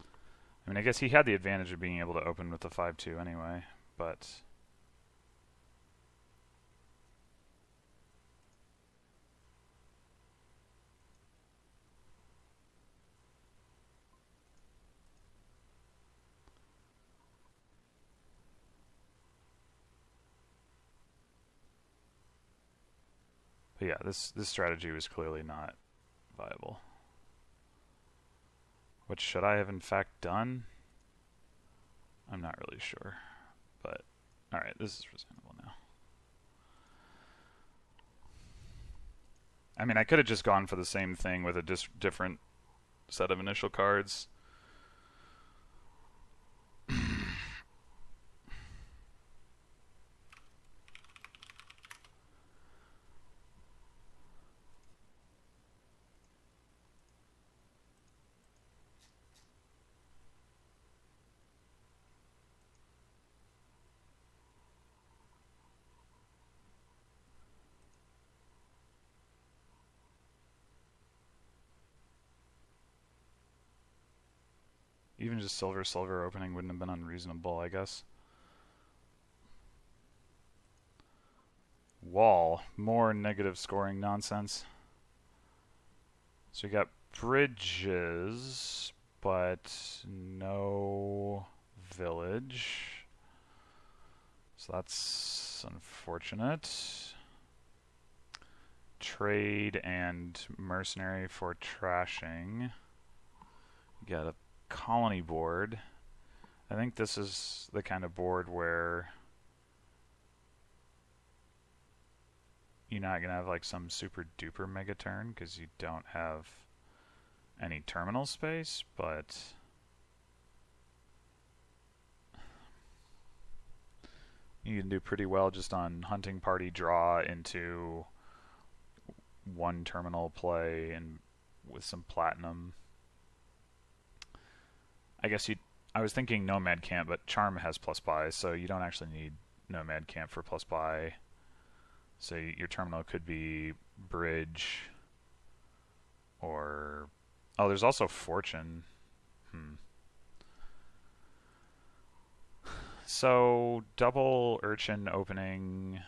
I mean, I guess he had the advantage of being able to open with the 5-2 anyway, but... But yeah, this strategy was clearly not viable. What should I have in fact done? I'm not really sure, but alright, this is reasonable now. I mean, I could have just gone for the same thing with a different set of initial cards. Even just silver opening wouldn't have been unreasonable, I guess. Wall. More negative scoring nonsense. So we got bridges, but no village. So that's unfortunate. Trade and mercenary for trashing. We got a colony board. I think this is the kind of board where you're not going to have like some super duper mega turn because you don't have any terminal space, but you can do pretty well just on hunting party draw into one terminal play and with some platinum. I guess I was thinking Nomad Camp, but Charm has plus buy, so you don't actually need Nomad Camp for plus buy. So your terminal could be Bridge or... Oh, there's also Fortune. So double Urchin opening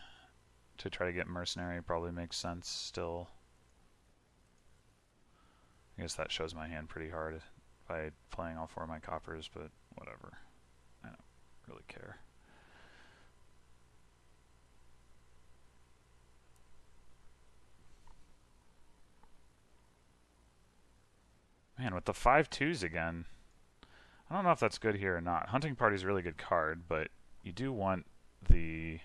to try to get Mercenary probably makes sense still. I guess that shows my hand pretty hard by playing all 4 of my coppers, but whatever. I don't really care. Man, with the 5-2s again, I don't know if that's good here or not. Hunting Party's a really good card, but you do want the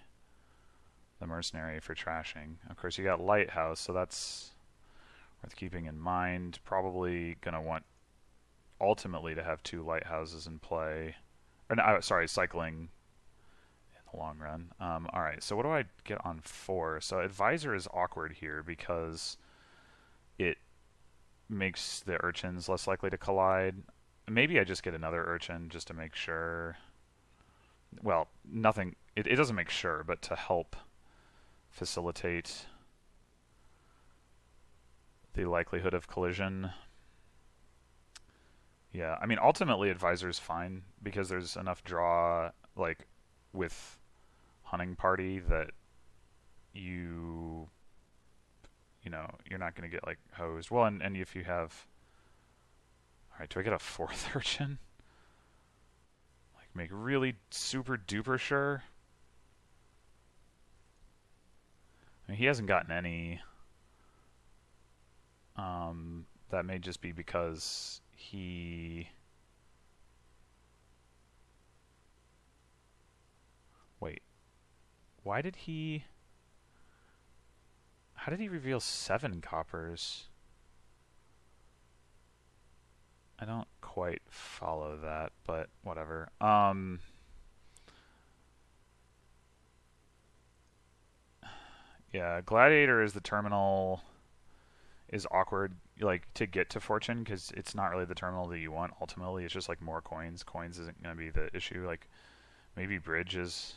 Mercenary for trashing. Of course, you got Lighthouse, so that's worth keeping in mind. Probably going to want ultimately to have 2 lighthouses in play. Or no, sorry, cycling in the long run. Alright, so what do I get on 4? So Advisor is awkward here because it makes the urchins less likely to collide. Maybe I just get another urchin just to make sure. Well, nothing. It doesn't make sure, but to help facilitate the likelihood of collision. Yeah, I mean, ultimately Advisor is fine because there's enough draw, like, with Hunting Party that you know, you're not going to get, like, hosed. Well, and if you have... Alright, do I get a 4th urchin? Like, make really super duper sure? I mean, he hasn't gotten any. That may just be because he Why did he... How did he reveal 7 coppers? I don't quite follow that, but whatever. Yeah, Gladiator is the terminal is awkward, like, to get to Fortune, because it's not really the terminal that you want ultimately. It's just like more coins. Coins isn't going to be the issue. Like, maybe Bridge is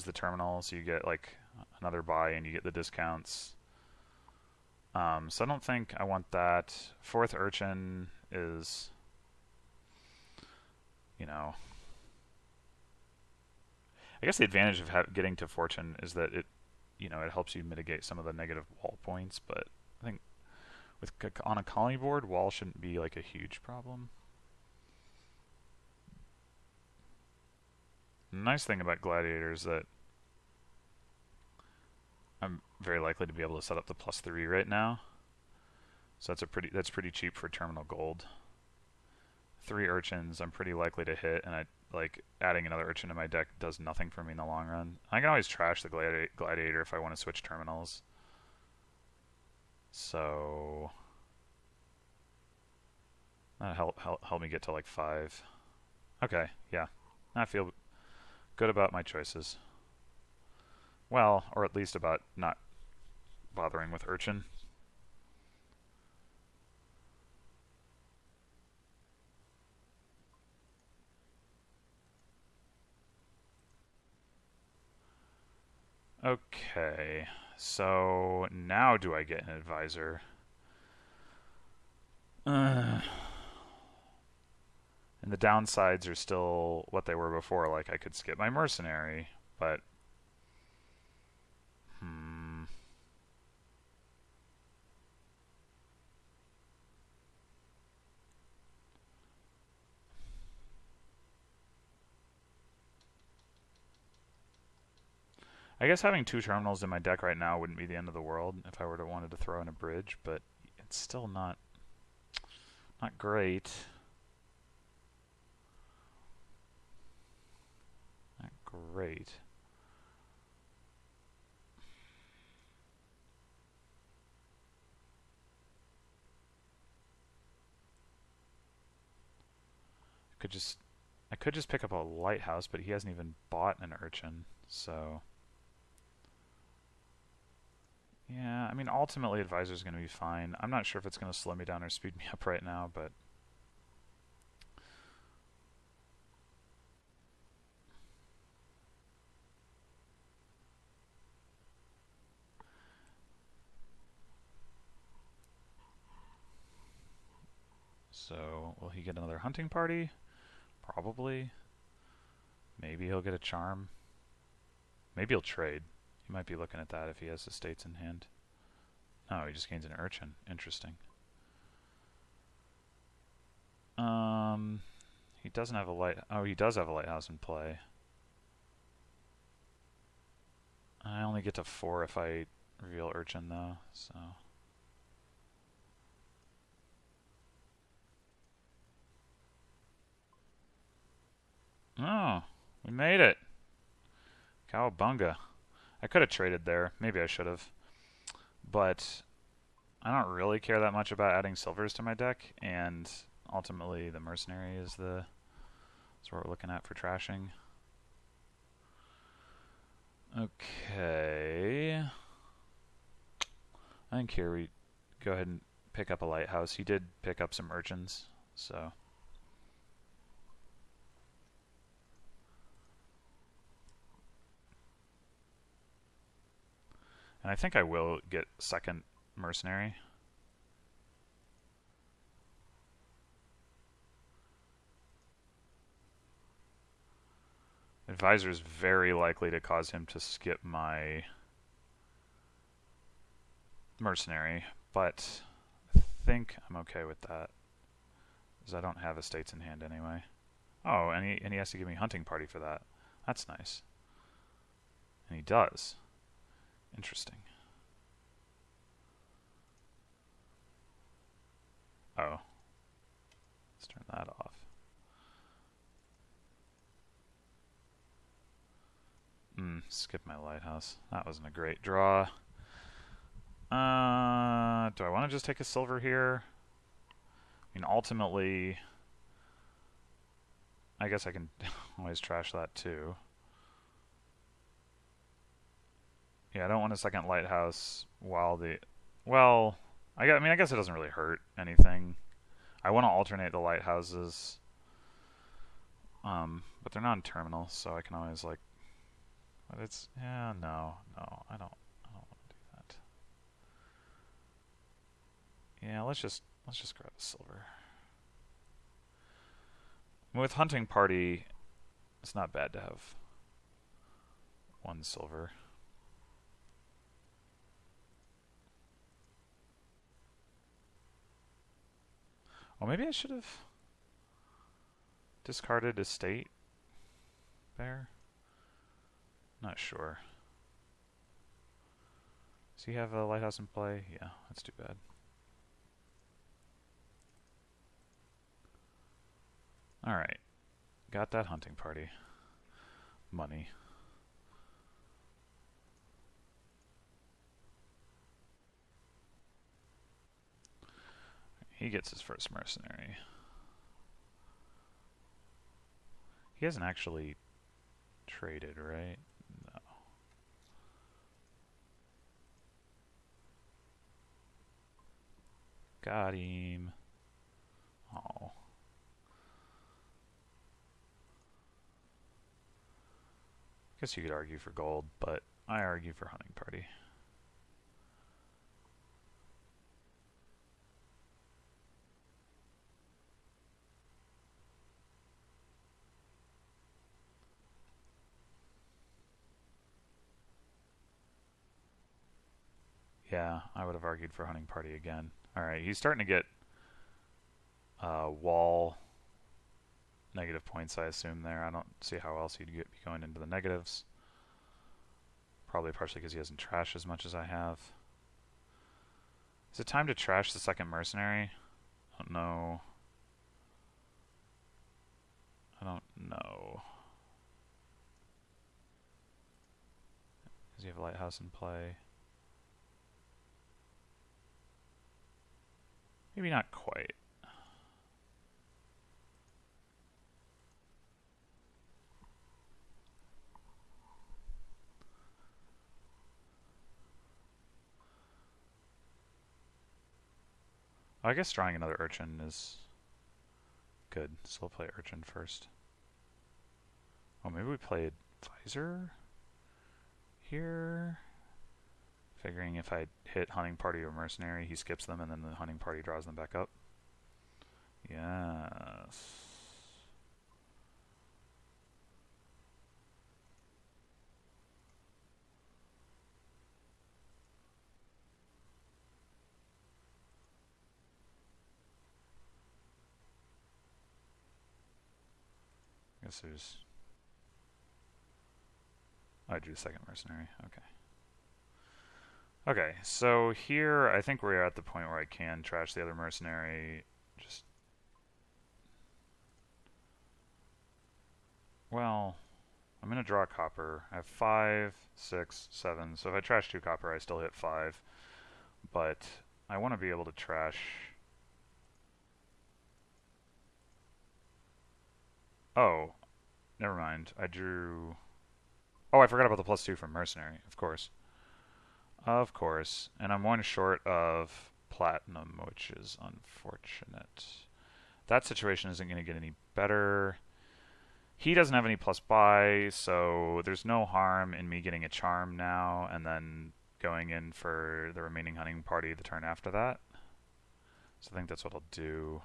the terminal, so you get like another buy and you get the discounts. So I don't think I want that. Fourth Urchin is, you know, I guess the advantage of getting to Fortune is that it, you know, it helps you mitigate some of the negative wall points. But I think with on a colony board, wall shouldn't be like a huge problem. The nice thing about Gladiator is that I'm very likely to be able to set up the +3 right now. So that's pretty cheap for terminal gold. 3 urchins I'm pretty likely to hit, and I like adding another urchin to my deck does nothing for me in the long run. I can always trash the gladiator if I want to switch terminals. So that'll help me get to like 5. Okay, yeah. I feel good about my choices. Well, or at least about not bothering with urchin. Okay, so now do I get an advisor? And the downsides are still what they were before. Like, I could skip my mercenary, but I guess having 2 terminals in my deck right now wouldn't be the end of the world if I were to wanted to throw in a bridge, but it's still not great. Not great. I could just pick up a lighthouse, but he hasn't even bought an urchin, so yeah, I mean, ultimately advisor's going to be fine. I'm not sure if it's going to slow me down or speed me up right now, but so will he get another hunting party? Probably. Maybe he'll get a charm. Maybe he'll trade. He might be looking at that if he has estates in hand. Oh, he just gains an urchin. Interesting. He doesn't have a light. Oh, he does have a lighthouse in play. I only get to 4 if I reveal urchin, though. So. Oh, we made it. Cowabunga. I could have traded there. Maybe I should have. But I don't really care that much about adding silvers to my deck, and ultimately the mercenary is what we're looking at for trashing. Okay. I think here we go ahead and pick up a lighthouse. He did pick up some urchins, so. And I think I will get second mercenary. Advisor is very likely to cause him to skip my mercenary, but I think I'm okay with that, because I don't have estates in hand anyway. Oh, and he has to give me hunting party for that. That's nice. And he does. Interesting. Oh. Let's turn that off. skip my lighthouse. That wasn't a great draw. Do I want to just take a silver here? I mean, ultimately, I guess I can always trash that too. Yeah, I don't want a second lighthouse while the... Well, I mean, I guess it doesn't really hurt anything. I want to alternate the lighthouses. But they're non-terminal, so I can always, like... But it's... Yeah, no, I don't want to do that. Yeah, let's just grab a silver. With hunting party, it's not bad to have one silver. Oh, maybe I should have discarded estate there. Not sure. Does he have a lighthouse in play? Yeah, that's too bad. Alright. Got that hunting party. Money. He gets his first mercenary. He hasn't actually traded, right? No. Got him. Oh. Guess you could argue for gold, but I argue for hunting party. Yeah, I would have argued for hunting party again. Alright, he's starting to get wall negative points, I assume, there. I don't see how else he'd be going into the negatives. Probably partially because he hasn't trashed as much as I have. Is it time to trash the second mercenary? I don't know. I don't know. Does he have a lighthouse in play? Maybe not quite. I guess drawing another urchin is good, so we'll play urchin first. Oh, maybe we play advisor here? Figuring if I hit hunting party or mercenary, he skips them and then the hunting party draws them back up. Yes. I guess there's... Oh, I drew the second mercenary. Okay. Okay, so here I think we're at the point where I can trash the other mercenary. Just... Well, I'm going to draw copper. I have 5, 6, 7. So if I trash 2 copper, I still hit 5. But I want to be able to trash... Oh, never mind. I drew... Oh, I forgot about the +2 from mercenary, of course. Of course. And I'm 1 short of platinum, which is unfortunate. That situation isn't going to get any better. He doesn't have any plus buy, so there's no harm in me getting a charm now and then going in for the remaining hunting party the turn after that. So I think that's what I'll do.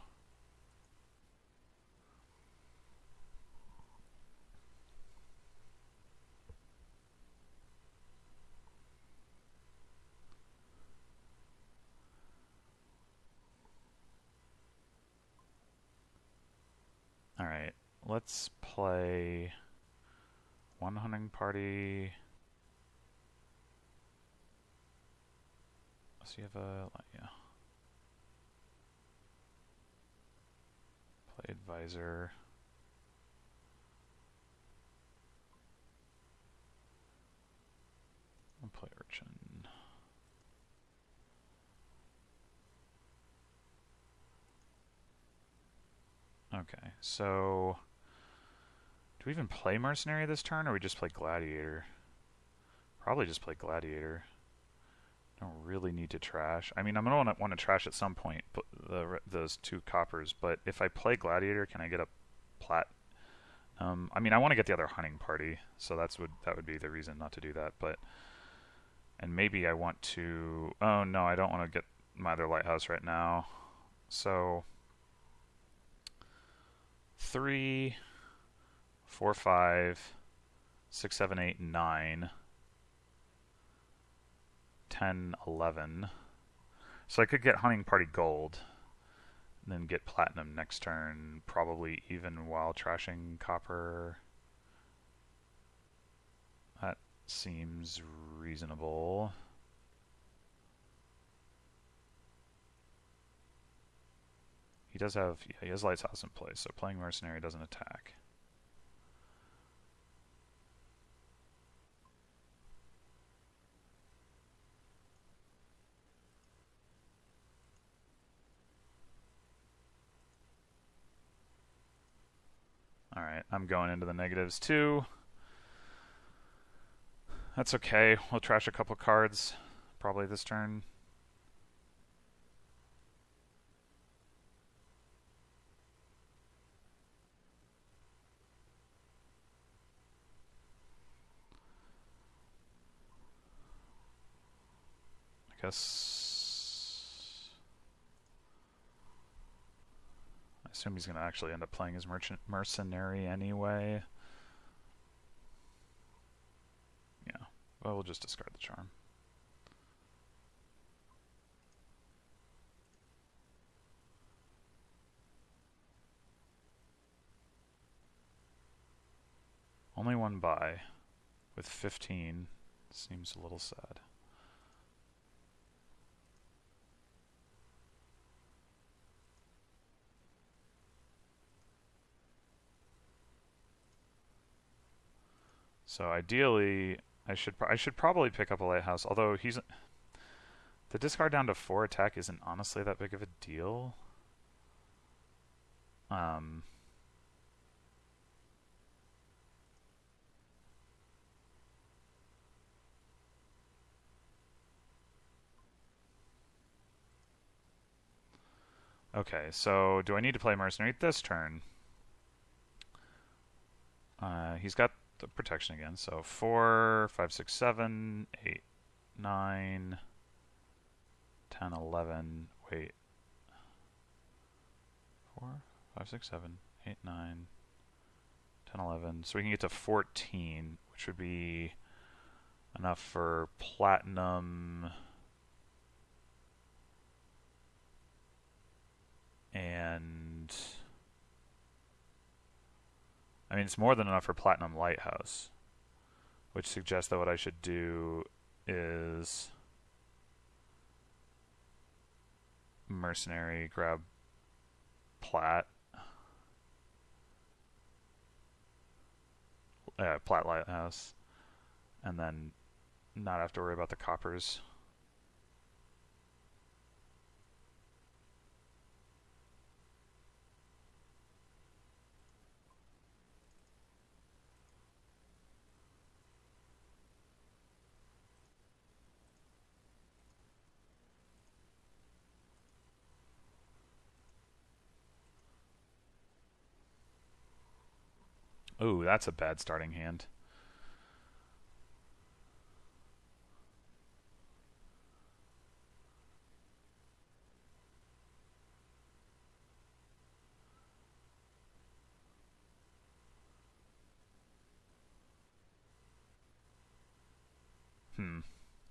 Alright, let's play one hunting party. Does he have a... yeah. Play advisor. play Urchin. Okay, so do we even play Mercenary this turn, or we just play Gladiator? Probably just play Gladiator. Don't really need to trash. I mean, I'm gonna want to trash at some point, but those 2 coppers. But if I play Gladiator, can I get a plat? I mean, I want to get the other hunting party, so that would be the reason not to do that. But and maybe I want to. Oh no, I don't want to get my other lighthouse right now. So 3, 4, 5, 6, 7, 8, 9, 10, 11. So I could get hunting party gold, and then get platinum next turn, probably even while trashing copper. That seems reasonable. He does have, yeah, he has Lighthouse in place, so playing Mercenary doesn't attack. Alright, I'm going into the negatives too. That's okay. We'll trash a couple cards probably this turn. I guess I assume he's going to actually end up playing his mercenary anyway. Yeah, well, we'll just discard the charm. Only one buy with 15 seems a little sad. So ideally, I should probably pick up a lighthouse. Although the discard down to 4 attack isn't honestly that big of a deal. Okay, so do I need to play Mercenary this turn? He's got the protection again, so 4, 5, 6, 7, 8, 9, 10, 11, wait. 4, 5, 6, 7, 8, 9, 10, 11. So we can get to 14, which would be enough for platinum and I mean, it's more than enough for Platinum Lighthouse, which suggests that what I should do is Mercenary, grab Plat, Plat Lighthouse, and then not have to worry about the coppers. Ooh, that's a bad starting hand.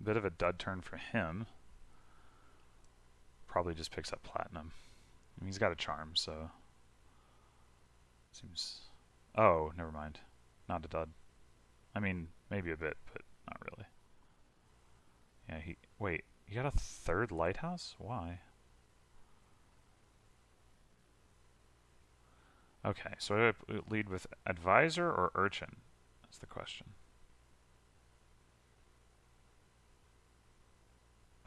Bit of a dud turn for him. Probably just picks up platinum. I mean, he's got a charm, so seems. Oh, never mind. Not a dud. I mean, maybe a bit, but not really. Yeah, wait, you got a third lighthouse? Why? Okay, so do I lead with advisor or urchin? That's the question.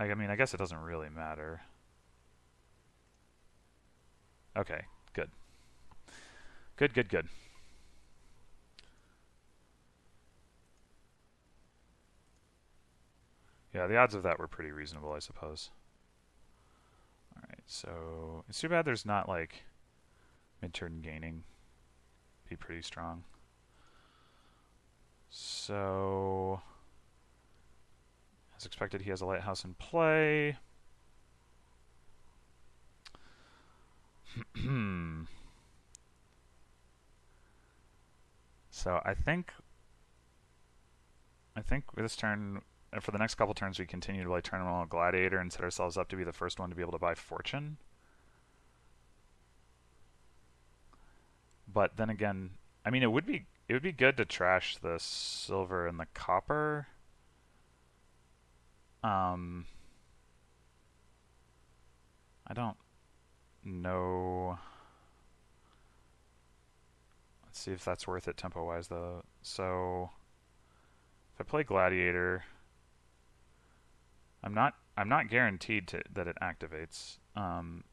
I mean, I guess it doesn't really matter. Okay, good. Good, good, good. Yeah, the odds of that were pretty reasonable, I suppose. Alright, so it's too bad there's not, like, mid-turn gaining. Be pretty strong. So, as expected, he has a lighthouse in play. So I think this turn, for the next couple turns, we continue to play Terminal Gladiator and set ourselves up to be the first one to be able to buy Fortune. But then again, I mean, it would be good to trash the silver and the copper. I don't know. Let's see if that's worth it tempo-wise, though. So, if I play Gladiator, I'm not guaranteed that it activates.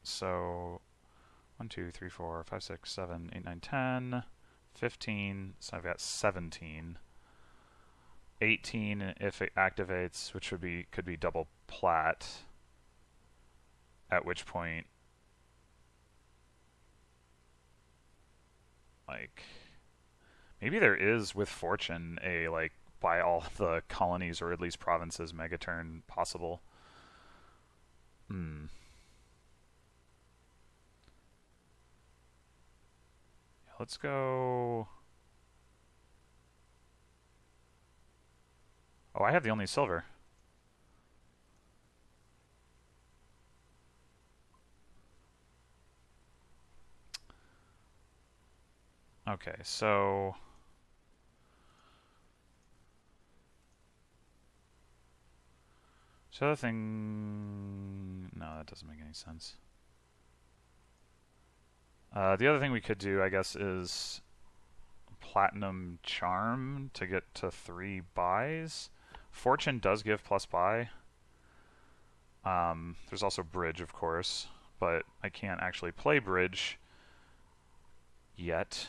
So 1, 2, 3, 4, 5, 6, 7, 8, 9, 10, 15. So I've got 17. 18 if it activates, which could be double plat. At which point, like, maybe there is with Fortune a like buy all the colonies or at least provinces megaturn possible. Let's go. Oh, I have the only silver. Okay, so the other thing, no, that doesn't make any sense. The other thing we could do, I guess, is Platinum Charm to get to 3 buys. Fortune does give plus buy. There's also Bridge, of course, but I can't actually play Bridge yet.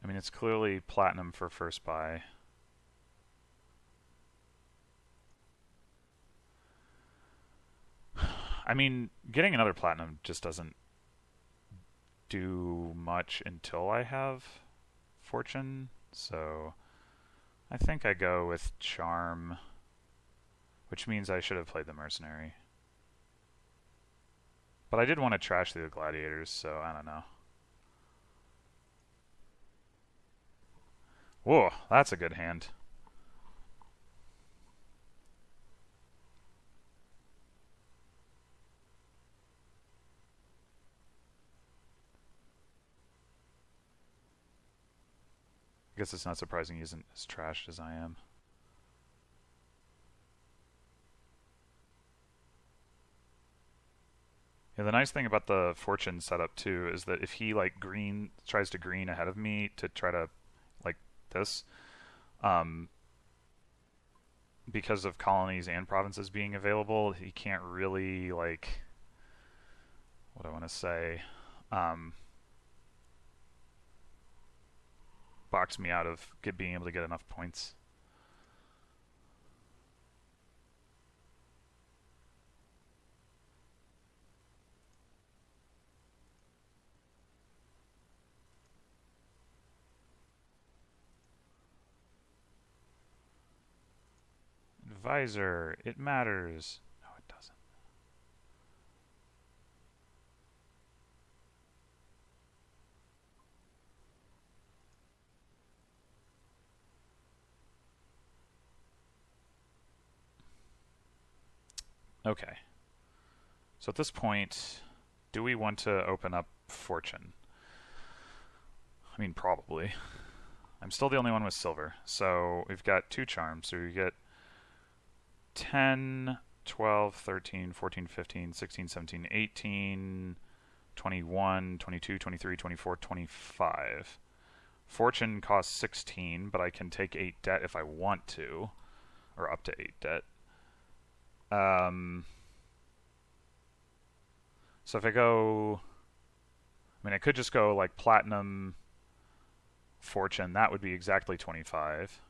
I mean, it's clearly platinum for first buy. I mean, getting another platinum just doesn't do much until I have Fortune, so I think I go with Charm, which means I should have played the Mercenary. But I did want to trash the Gladiators, so I don't know. Whoa, that's a good hand. I guess it's not surprising he isn't as trashed as I am. Yeah, the nice thing about the Fortune setup too is that if he like tries to green ahead of me to try to like this, because of colonies and provinces being available, he can't really like, what do I want to say, box me out of being able to get enough points. Advisor, it matters. No, it doesn't. Okay. So at this point, do we want to open up Fortune? I mean, probably. I'm still the only one with silver. So we've got 2 charms. So we get 10 12, 13, 14, 15, 16, 17, 18, 21, 22, 23, 24, 25. Fortune costs 16, but I can take 8 debt if I want to, or up to 8 debt. So if I go, I mean, I could just go like platinum, fortune. That would be exactly 25.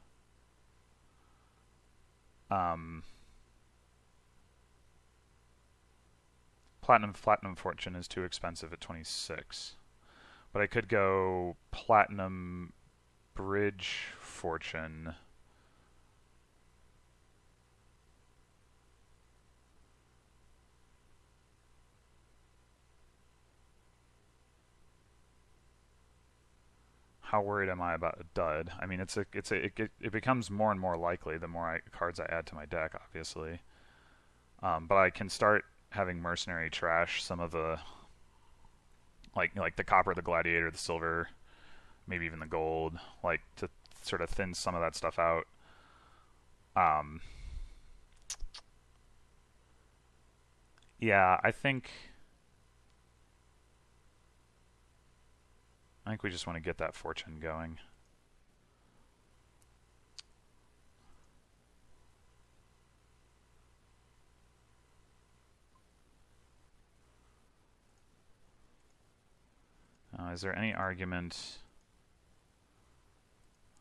Platinum fortune is too expensive at 26. But I could go platinum bridge fortune. How worried am I about a dud? I mean, it becomes more and more likely the more cards I add to my deck, obviously. But I can start having mercenary trash some of the like the copper, the gladiator, the silver, maybe even the gold, like to sort of thin some of that stuff out. Yeah, I think we just want to get that fortune going. Is there any argument?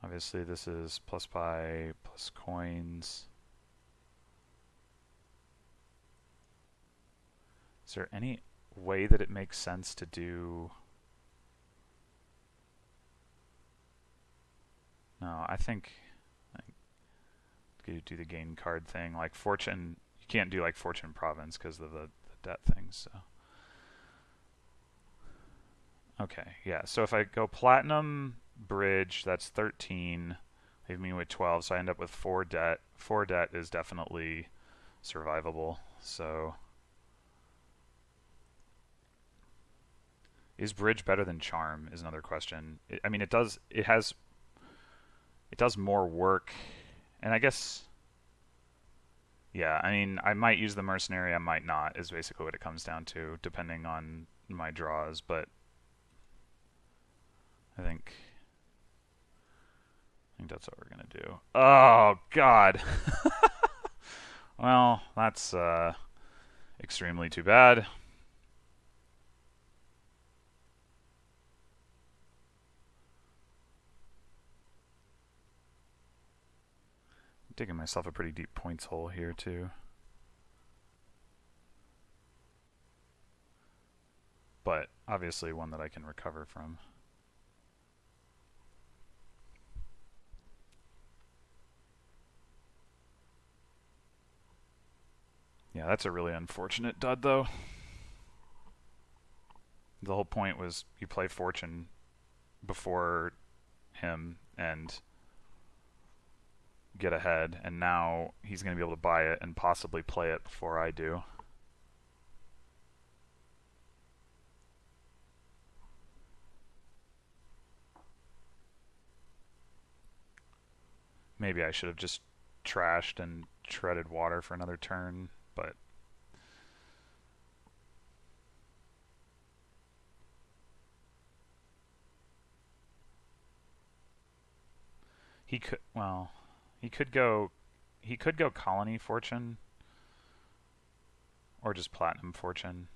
Obviously, this is plus pi plus coins. Is there any way that it makes sense to do? No, I think you do the gain card thing. Like fortune, you can't do like fortune province because of the debt things. So. Okay, yeah. So if I go platinum bridge, that's 13. Leave me with 12, so I end up with 4 debt. 4 debt is definitely survivable. So is bridge better than charm is another question. I mean, it does more work, and I guess, yeah, I mean, I might use the mercenary, I might not, is basically what it comes down to, depending on my draws, but I think that's what we're going to do. Oh, God. Well, that's extremely too bad. Digging myself a pretty deep points hole here, too. But obviously one that I can recover from. Yeah, that's a really unfortunate dud, though. The whole point was you play fortune before him and get ahead, and now he's going to be able to buy it and possibly play it before I do. Maybe I should have just trashed and treaded water for another turn, but he could, well, he could go colony fortune or just platinum fortune.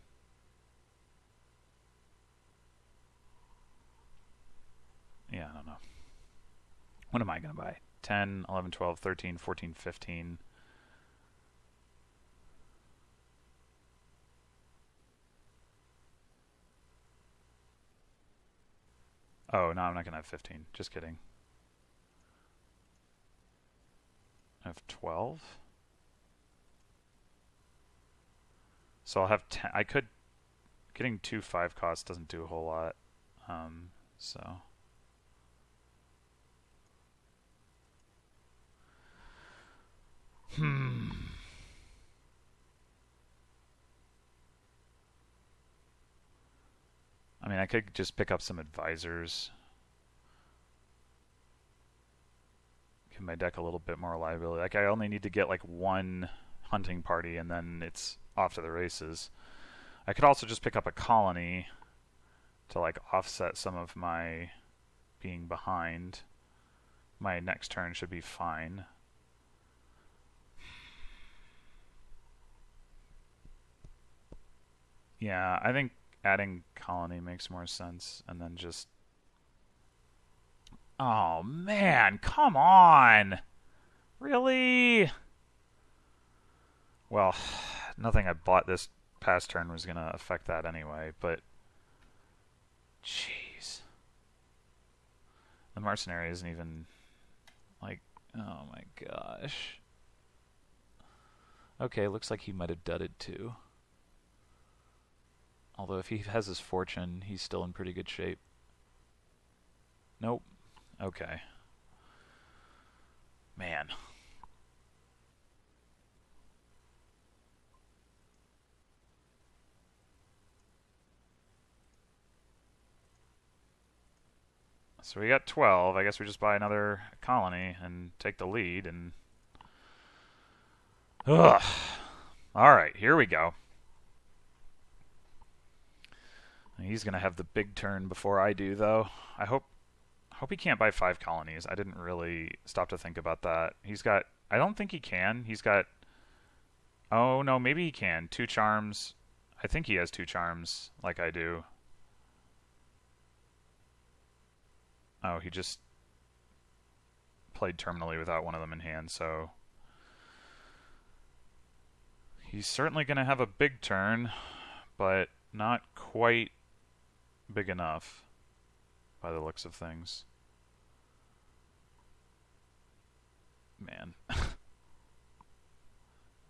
Yeah, I don't know. What am I going to buy? 10, 11, 12, 13, 14, 15. Oh, no, I'm not going to have 15. Just kidding. I have 12. So I'll have 10. I could... Getting 2 5 costs doesn't do a whole lot. So... I mean, I could just pick up some advisors. Give my deck a little bit more reliability. Like, I only need to get like 1 hunting party, and then it's off to the races. I could also just pick up a colony to like offset some of my being behind. My next turn should be fine. Yeah, I think adding colony makes more sense, and then just... Oh man, come on! Really? Well, nothing I bought this past turn was going to affect that anyway, but... Jeez. The mercenary isn't even... Like, oh my gosh. Okay, looks like he might have dudded too. Although if he has his fortune, he's still in pretty good shape. Nope. Okay. Man. So we got 12. I guess we just buy another colony and take the lead and... Ugh. Alright, here we go. He's going to have the big turn before I do, though. I hope he can't buy 5 colonies. I didn't really stop to think about that. He's got... I don't think he can. He's got... Oh, no, maybe he can. 2 charms. I think he has 2 charms, like I do. Oh, he just played terminally without one of them in hand, so... He's certainly going to have a big turn, but not quite big enough by the looks of things. Man.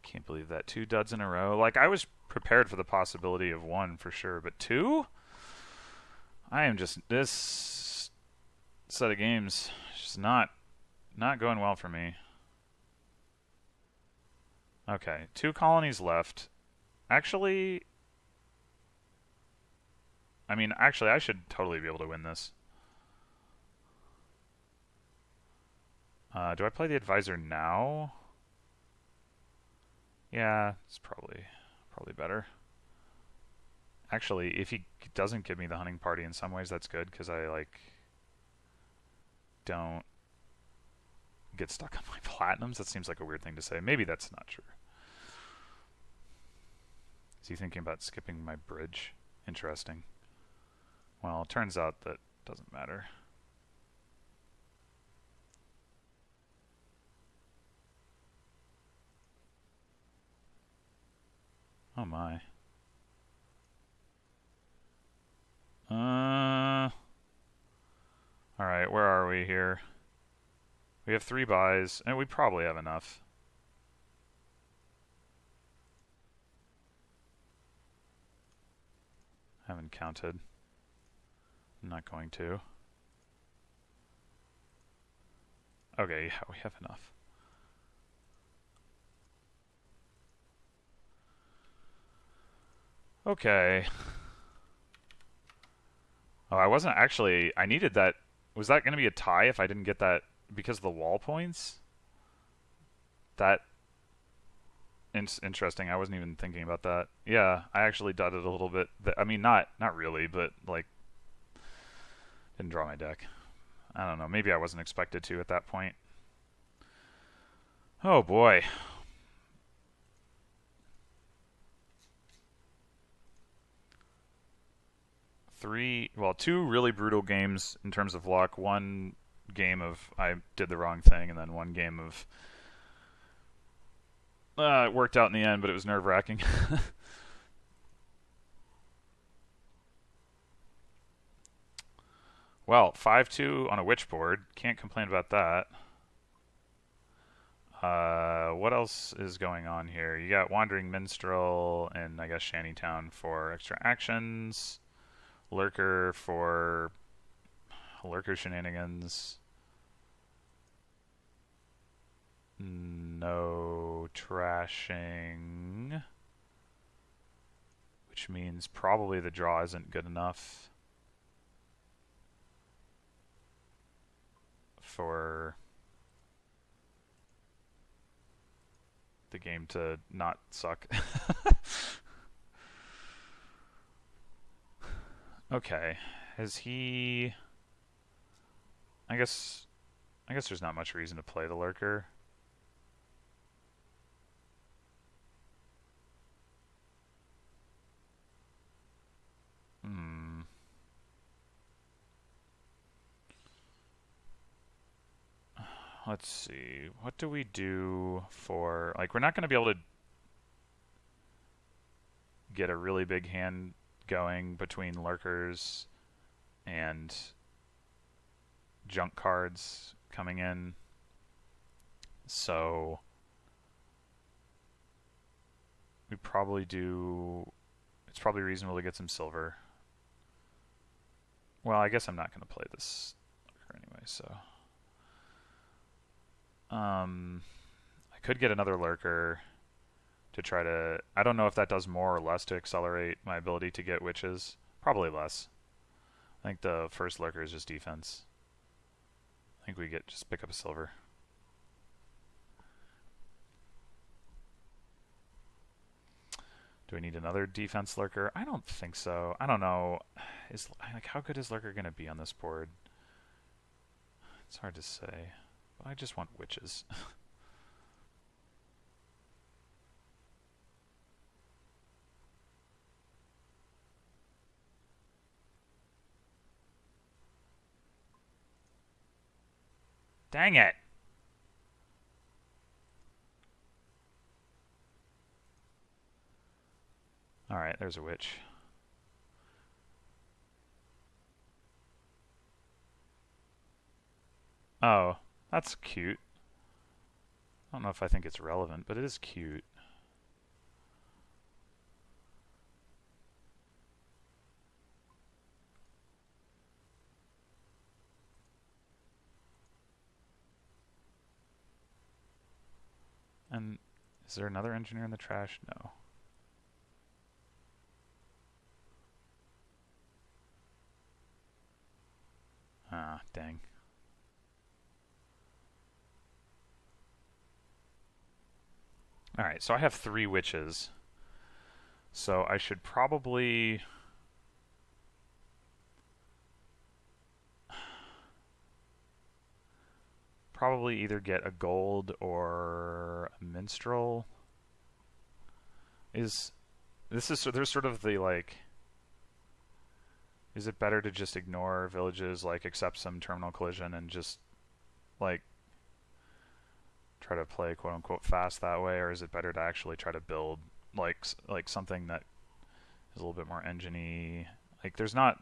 Can't believe that. 2 duds in a row. Like, I was prepared for the possibility of 1 for sure, but 2? I am just... This set of games is just not going well for me. Okay, 2 colonies left. Actually... actually, I should totally be able to win this. Do I play the advisor now? Yeah, it's probably better. Actually, if he doesn't give me the hunting party, in some ways that's good, because I, like, don't get stuck on my platinums. That seems like a weird thing to say. Maybe that's not true. Is he thinking about skipping my bridge? Interesting. Well, it turns out that doesn't matter. Oh my. Alright, where are we here? We have 3 buys, and we probably have enough. Haven't counted. I'm not going to. Okay, yeah, we have enough. Okay. Oh, I wasn't actually... I needed that... Was that going to be a tie if I didn't get that because of the wall points? That... Interesting. I wasn't even thinking about that. Yeah, I actually dudded a little bit. I mean, not really, but, like... Didn't draw my deck. I don't know. Maybe I wasn't expected to at that point. Oh, boy. Two really brutal games in terms of luck. One game of I did the wrong thing, and then one game of it worked out in the end, but it was nerve-wracking. Well, 5-2 on a witch board. Can't complain about that. What else is going on here? You got Wandering Minstrel and I guess Shantytown for extra actions. Lurker for Lurker shenanigans. No trashing. Which means probably the draw isn't good enough for the game to not suck. Okay. Has he... I guess there's not much reason to play the Lurker. Let's see. What do we do for... Like, we're not going to be able to get a really big hand going between Lurkers and junk cards coming in. So we probably do... It's probably reasonable to get some silver. Well, I guess I'm not going to play this Lurker anyway, so... I could get another Lurker to try to... I don't know if that does more or less to accelerate my ability to get witches. Probably less. I think the first Lurker is just defense. I think we just pick up a silver. Do we need another defense Lurker? I don't think so. I don't know. How good is Lurker going to be on this board? It's hard to say. But I just want witches. Dang it! Alright, there's a witch. Oh, that's cute. I don't know if I think it's relevant, but it is cute. And is there another engineer in the trash? No. Ah, dang. Alright, so I have 3 witches. So I should probably... either get a gold or a minstrel. There's sort of the, like... Is it better to just ignore villages, like accept some terminal collision and just, like, try to play quote unquote fast that way, or is it better to actually try to build like something that is a little bit more engine-y? Like there's not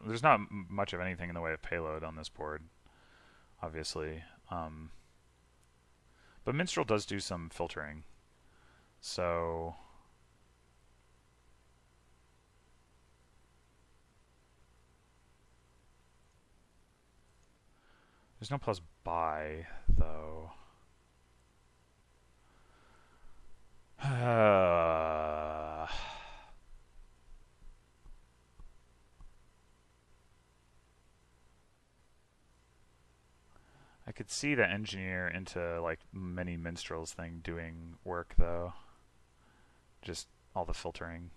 much of anything in the way of payload on this board, obviously. But Minstrel does do some filtering, so there's no plus buy though. I could see the engineer into like many minstrels thing doing work though. Just all the filtering.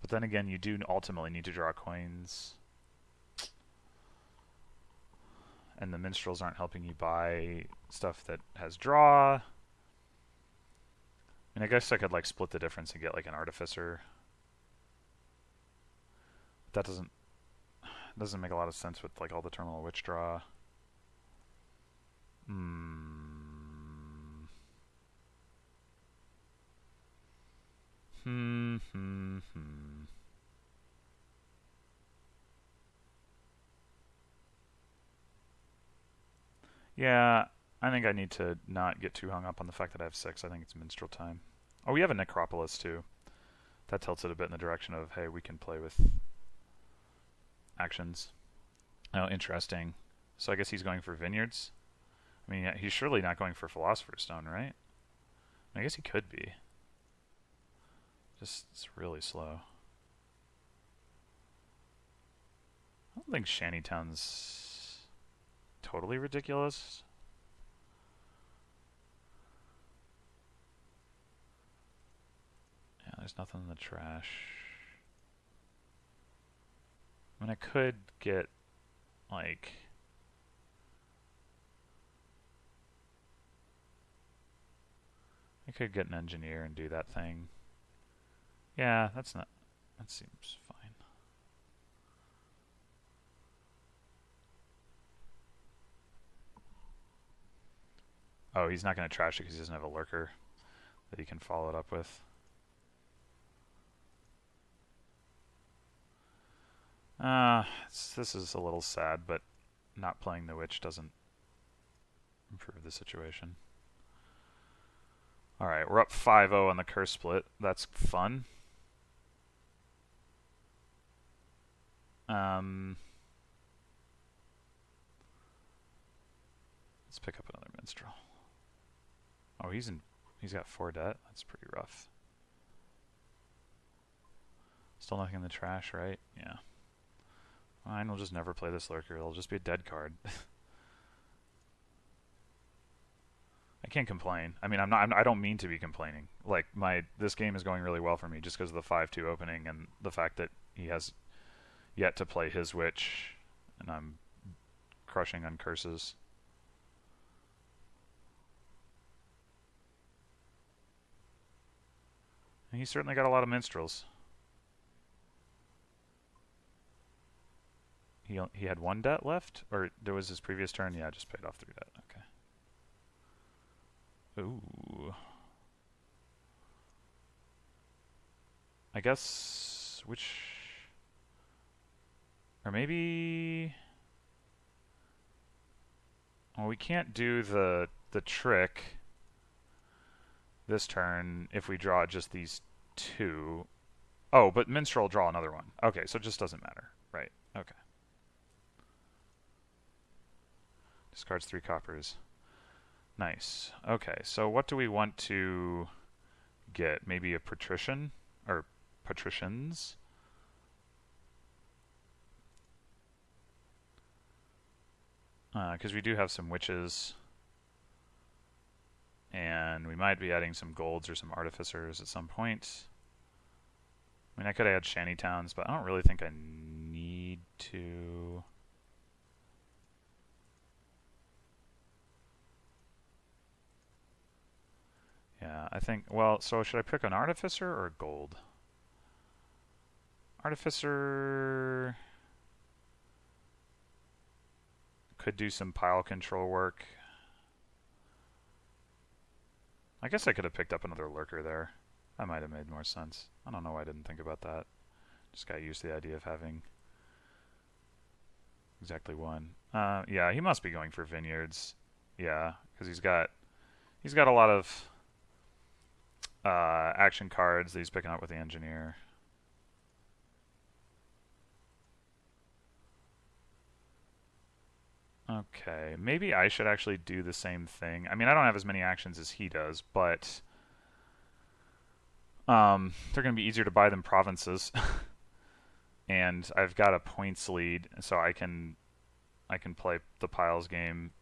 But then again, you do ultimately need to draw coins. And the minstrels aren't helping you buy stuff that has draw. And I guess I could like split the difference and get like an artificer. That doesn't make a lot of sense with like all the terminal witch draw. Yeah, I think I need to not get too hung up on the fact that I have 6. I think it's minstrel time. Oh, we have a necropolis too. That tilts it a bit in the direction of, hey, we can play with actions. Oh, interesting. So I guess he's going for vineyards? I mean, yeah, he's surely not going for Philosopher's Stone, right? I guess he could be. Just, it's really slow. I don't think Shantytown's totally ridiculous. Yeah, there's nothing in the trash. I mean, I could get, like... I could get an engineer and do that thing. Yeah, that's not... That seems fine. Oh, he's not going to trash it because he doesn't have a lurker that he can follow it up with. This is a little sad, but not playing the witch doesn't improve the situation. Alright, we're up 5-0 on the curse split. That's fun. Let's pick up another minstrel. Oh, he's got 4 debt. That's pretty rough. Still nothing in the trash, right? Yeah. Fine, we'll just never play this lurker. It'll just be a dead card. I can't complain. I mean, I don't mean to be complaining. Like, this game is going really well for me just because of the 5-2 opening and the fact that he has yet to play his witch, and I'm crushing on curses. And he's certainly got a lot of minstrels. He had 1 debt left? Or there was his previous turn? Yeah, I just paid off 3 debt. Okay. Ooh. I guess... Which... Or maybe... Well, we can't do the trick this turn if we draw just these 2. Oh, but Minstrel will draw another one. Okay, so it just doesn't matter. Right, okay. Discards 3 coppers. Nice. Okay, so what do we want to get? Maybe a patrician? Or patricians? Because we do have some witches. And we might be adding some golds or some artificers at some point. I mean, I could add shantytowns, but I don't really think I need to. Yeah, I think, well, so should I pick an artificer or a gold? Artificer could do some pile control work. I guess I could have picked up another lurker there. That might have made more sense. I don't know why I didn't think about that. Just got used to the idea of having exactly 1. Yeah, he must be going for vineyards. Yeah, because he's got a lot of action cards that he's picking up with the engineer. Okay, maybe I should actually do the same thing. I mean, I don't have as many actions as he does, but they're going to be easier to buy than provinces. And I've got a points lead, so I can play the piles game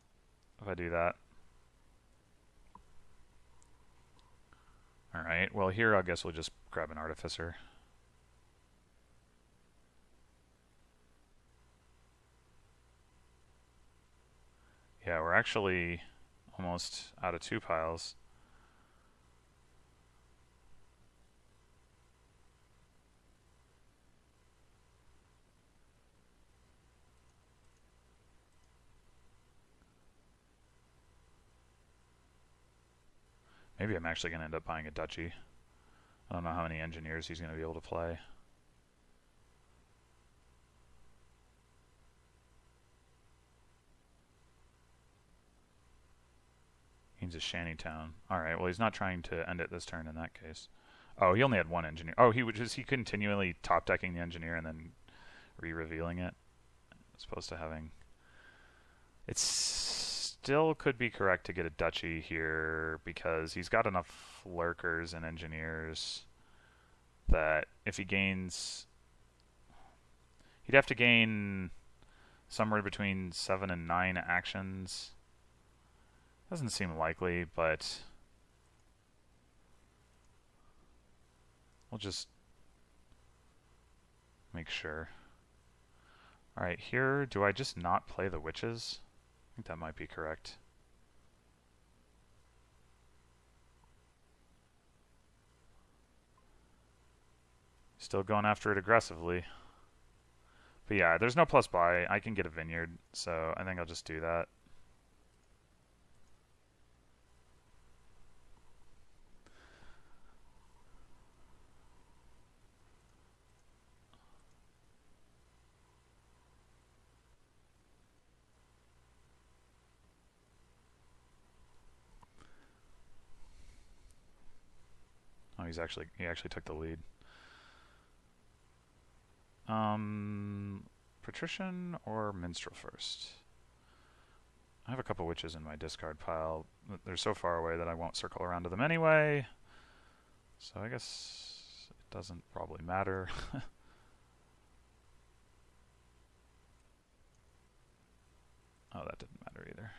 if I do that. Alright, well here I guess we'll just grab an artificer. Yeah, we're actually almost out of 2 piles. Maybe I'm actually going to end up buying a duchy. I don't know how many engineers he's going to be able to play. He needs a shantytown. Alright, well he's not trying to end it this turn in that case. Oh, he only had 1 engineer. Oh, is he continually top decking the engineer and then re-revealing it? As opposed to having... It still could be correct to get a duchy here because he's got enough lurkers and engineers that if he gains... He'd have to gain somewhere between 7 and 9 actions. Doesn't seem likely, but we'll just make sure. Alright, here, do I just not play the witches? I think that might be correct. Still going after it aggressively. But yeah, there's no plus buy. I can get a vineyard, so I think I'll just do that. Oh, he actually took the lead. Patrician or Minstrel first? I have a couple witches in my discard pile. They're so far away that I won't circle around to them anyway. So I guess it doesn't probably matter. Oh, that didn't matter either.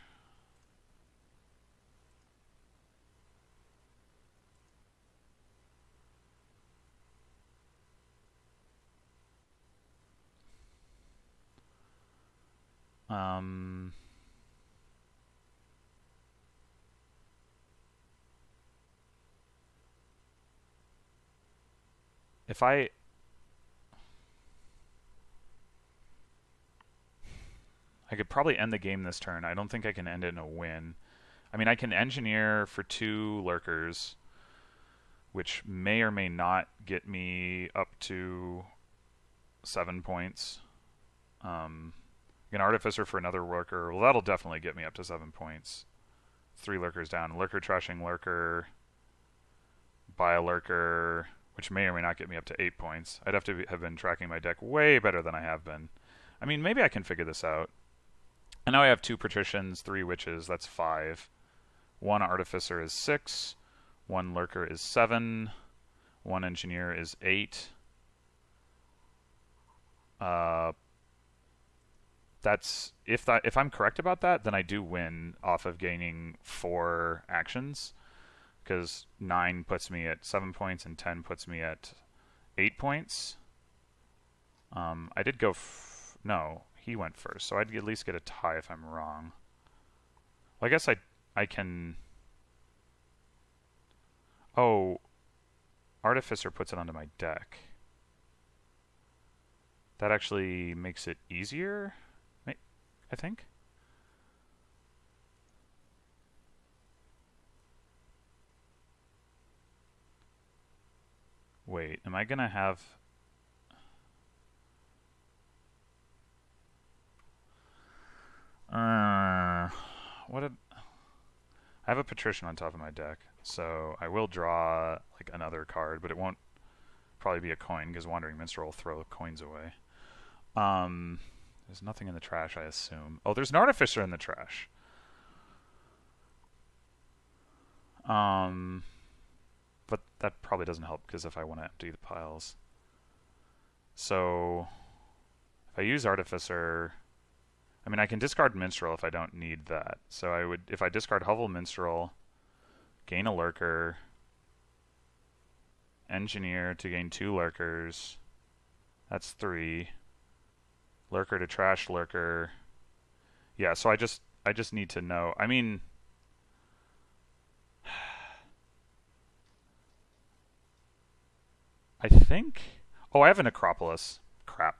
If I could probably end the game this turn. I don't think I can end it in a win. I mean, I can engineer for 2 lurkers, which may or may not get me up to 7 points. An artificer for another lurker. Well, that'll definitely get me up to 7 points. 3 lurkers down. Lurker trashing lurker. Buy a lurker, which may or may not get me up to 8 points. I'd have to have been tracking my deck way better than I have been. I mean, maybe I can figure this out. I know I have 2 patricians, 3 witches. That's 5. 1 artificer is 6. 1 lurker is 7. 1 engineer is 8. That's if I'm correct about that, then I do win off of gaining 4 actions, because 9 puts me at 7 points and 10 puts me at 8 points. I did go no, he went first, so I'd at least get a tie if I'm wrong. Well, I guess I can. Oh, Artificer puts it onto my deck. That actually makes it easier, I think. Wait, am I gonna have... what? I have a Patrician on top of my deck, so I will draw like another card, but it won't probably be a coin because Wandering Minstrel will throw coins away. There's nothing in the trash, I assume. Oh, there's an Artificer in the trash. But that probably doesn't help because if I want to empty the piles. So if I use Artificer, I mean, I can discard Minstrel if I don't need that. So I would, if I discard Hovel Minstrel, gain a Lurker, Engineer to gain 2 Lurkers. That's 3. Lurker to trash Lurker. Yeah, so I just need to know. I mean, I think... Oh, I have an Acropolis. Crap.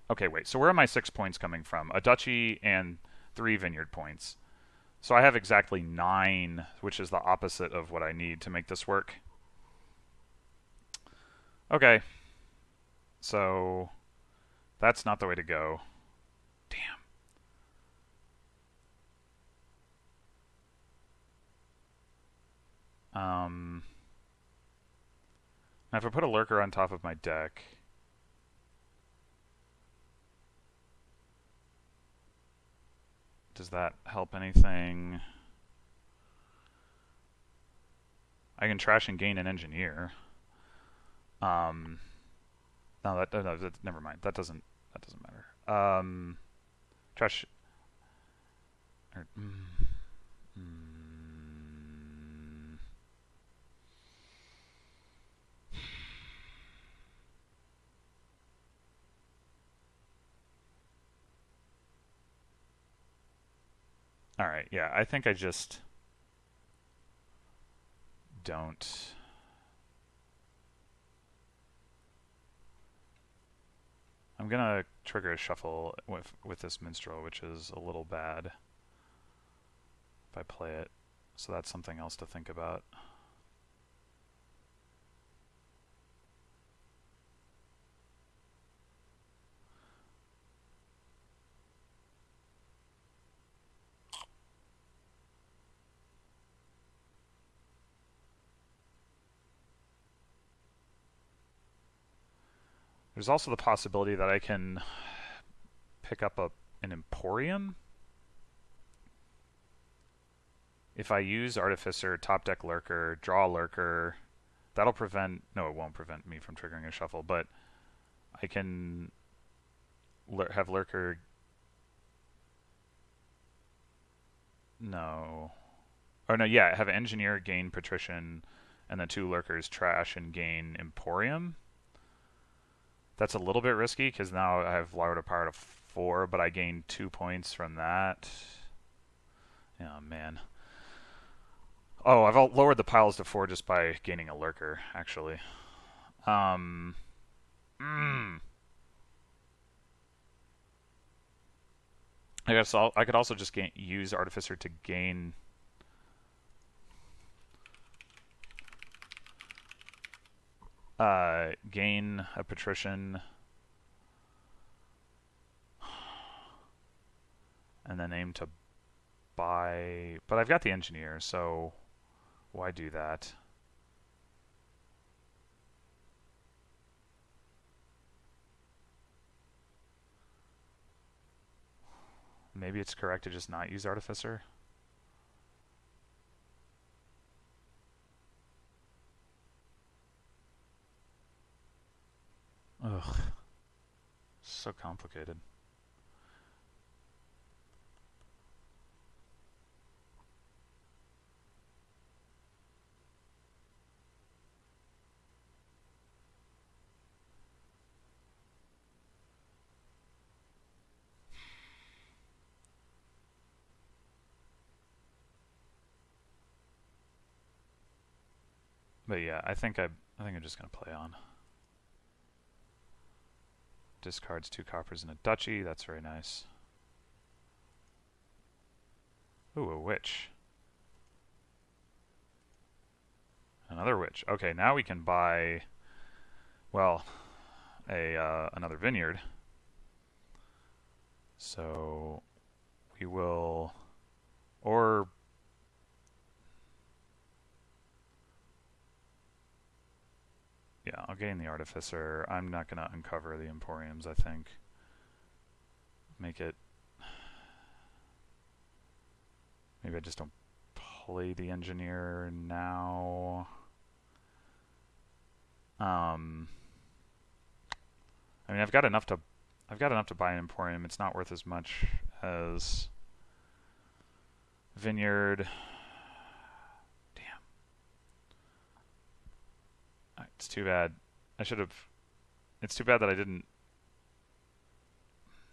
Okay, wait. So where are my 6 points coming from? A Duchy and 3 Vineyard points. So I have exactly 9, which is the opposite of what I need to make this work. Okay. So that's not the way to go. Damn. Now if I put a Lurker on top of my deck, does that help anything? I can trash and gain an Engineer. No, that never mind. That doesn't matter. Trash. Or, all right, yeah, I think I just don't. I'm gonna trigger a shuffle with this minstrel, which is a little bad if I play it. So that's something else to think about. There's also the possibility that I can pick up an Emporium. If I use Artificer, Top Deck Lurker, draw a Lurker, that'll prevent... No, it won't prevent me from triggering a shuffle, but I can have Lurker... No. Oh, no, yeah, have Engineer gain Patrician, and then 2 Lurkers trash and gain Emporium. That's a little bit risky, because now I have lowered a power to 4, but I gain 2 points from that. Oh, man. Oh, I've lowered the piles to 4 just by gaining a Lurker, actually. I guess I could also just use Artificer to gain... gain a Patrician, and then aim to buy... But I've got the Engineer, so why do that? Maybe it's correct to just not use Artificer. Ugh. So complicated. But yeah, I think I'm just gonna play on. Discards 2 coppers and a duchy. That's very nice. Ooh, a witch. Another witch. Okay, now we can buy, well, another vineyard. So we will, or yeah, I'll gain the Artificer. I'm not going to uncover the Emporiums, I think. Make it... Maybe I just don't play the Engineer now. I mean, I've got enough to buy an Emporium. It's not worth as much as Vineyard. It's too bad. It's too bad that I didn't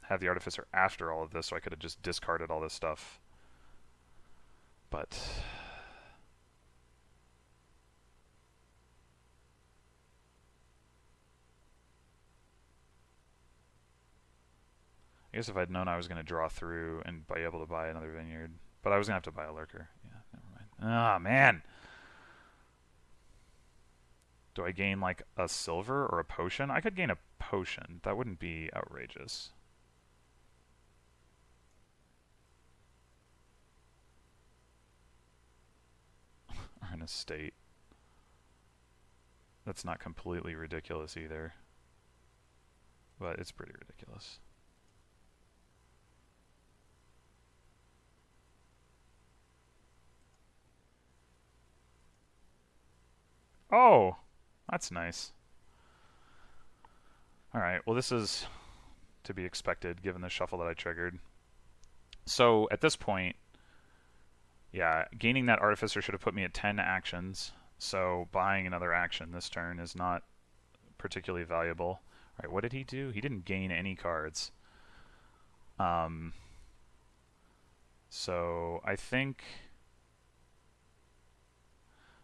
have the Artificer after all of this, so I could have just discarded all this stuff. But I guess if I'd known I was going to draw through and be able to buy another vineyard, but I was going to have to buy a Lurker. Yeah, never mind. Ah, man. Do I gain like a silver or a potion? I could gain a potion. That wouldn't be outrageous. Or an estate. That's not completely ridiculous either. But it's pretty ridiculous. Oh! That's nice. Alright, well this is to be expected given the shuffle that I triggered. So at this point, yeah, gaining that Artificer should have put me at 10 actions. So buying another action this turn is not particularly valuable. All right, what did he do? He didn't gain any cards. So I think...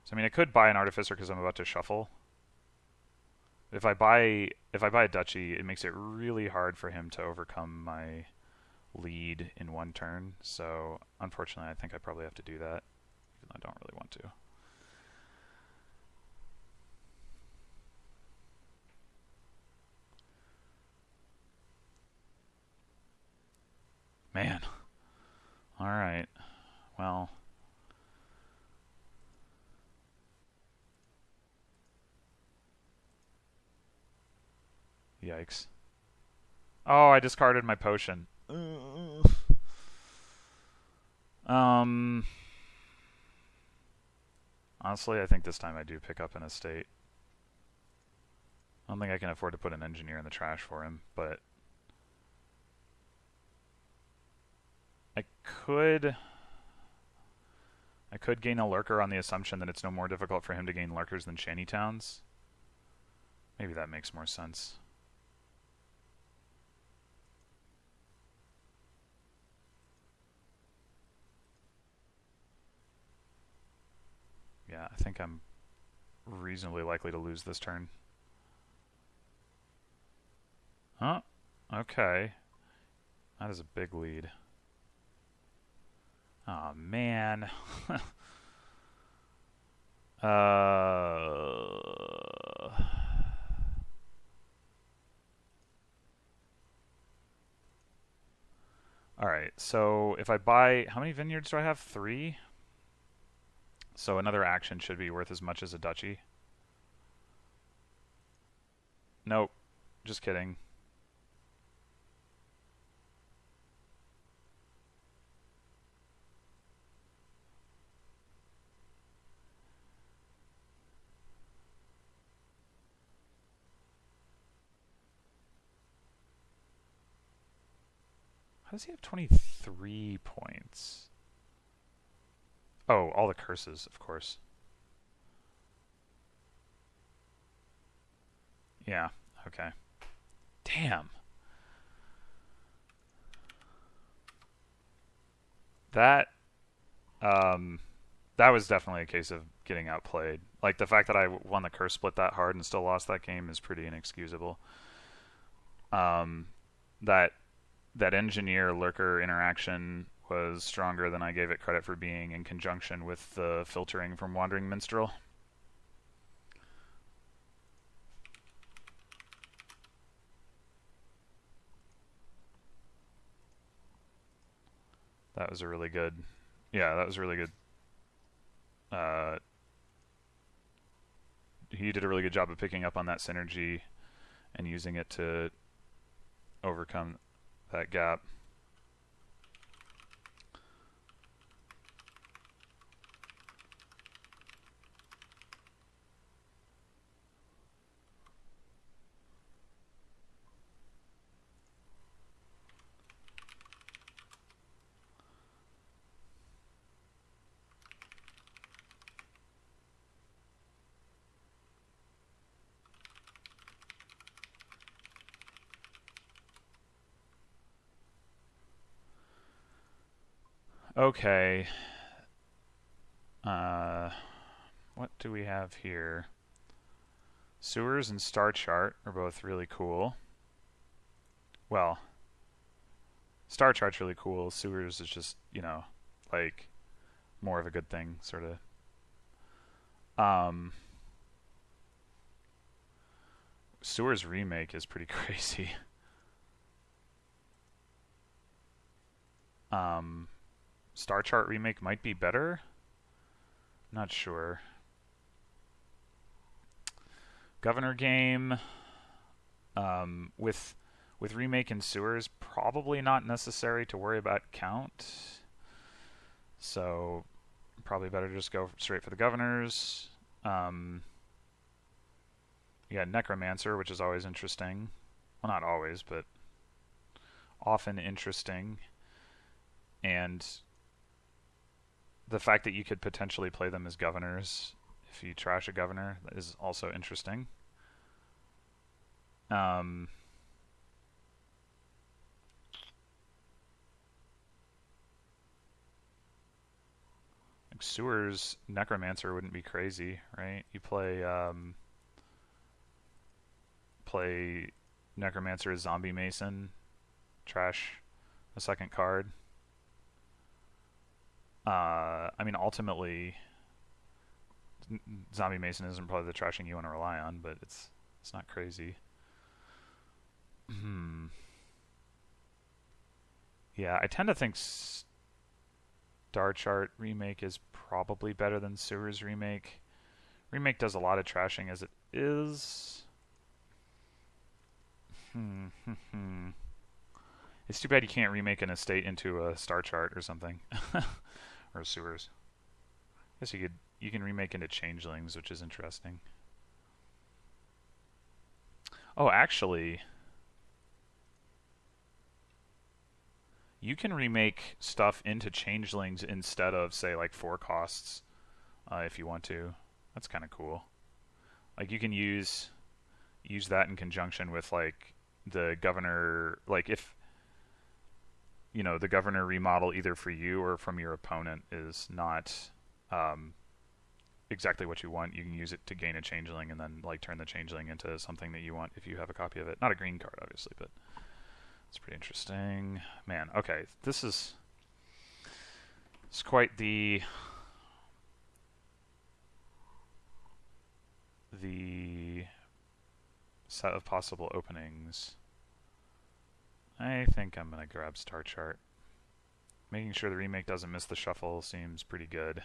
So I mean, I could buy an Artificer because I'm about to shuffle. If I buy a Duchy, it makes it really hard for him to overcome my lead in one turn. So unfortunately, I think I probably have to do that, even though I don't really want to. Man. All right. Well. Yikes. Oh, I discarded my potion. Honestly, I think this time I do pick up an estate. I don't think I can afford to put an engineer in the trash for him, but I could gain a lurker on the assumption that it's no more difficult for him to gain lurkers than shantytowns. Maybe that makes more sense. Yeah, I think I'm reasonably likely to lose this turn. Huh? Okay. That is a big lead. Oh man. Alright, so if I buy... How many vineyards do I have? 3? So another action should be worth as much as a duchy. Nope. Just kidding. How does he have 23 points? Oh, all the curses, of course. Yeah, okay. Damn. That that was definitely a case of getting outplayed. Like, the fact that I won the curse split that hard and still lost that game is pretty inexcusable. That engineer lurker interaction was stronger than I gave it credit for being, in conjunction with the filtering from Wandering Minstrel. That was a really good... Yeah, that was a really good... he did a really good job of picking up on that synergy and using it to overcome that gap. Okay. What do we have here? Sewers and Star Chart are both really cool. Well, Star Chart's really cool. Sewers is just, you know, like, more of a good thing, sort of. Sewers remake is pretty crazy. Star Chart remake might be better. Not sure. Governor game with remake and sewers, probably not necessary to worry about count. So probably better to just go straight for the governors. You got Necromancer, which is always interesting. Well, not always, but often interesting. and the fact that you could potentially play them as governors if you trash a governor is also interesting. Like Sewer's Necromancer wouldn't be crazy, right? You play Necromancer as Zombie Mason, trash a second card. I mean, ultimately, Zombie Mason isn't probably the trashing you want to rely on, but it's not crazy. Yeah, I tend to think Star Chart Remake is probably better than Sewer's Remake. Remake does a lot of trashing as it is. It's too bad you can't remake an estate into a Star Chart or something. Or Sewers. I guess you can remake into Changelings, which is interesting. Oh, actually, you can remake stuff into Changelings instead of, say, like 4 costs, if you want to. That's kind of cool. Like, you can use that in conjunction with, like, the governor. Like, if the governor remodel either for you or from your opponent is not exactly what you want, you can use it to gain a Changeling and then, like, turn the Changeling into something that you want if you have a copy of it. Not a green card, obviously, but it's pretty interesting. Man, okay, it's quite the set of possible openings. I think I'm going to grab Star Chart. Making sure the remake doesn't miss the shuffle seems pretty good.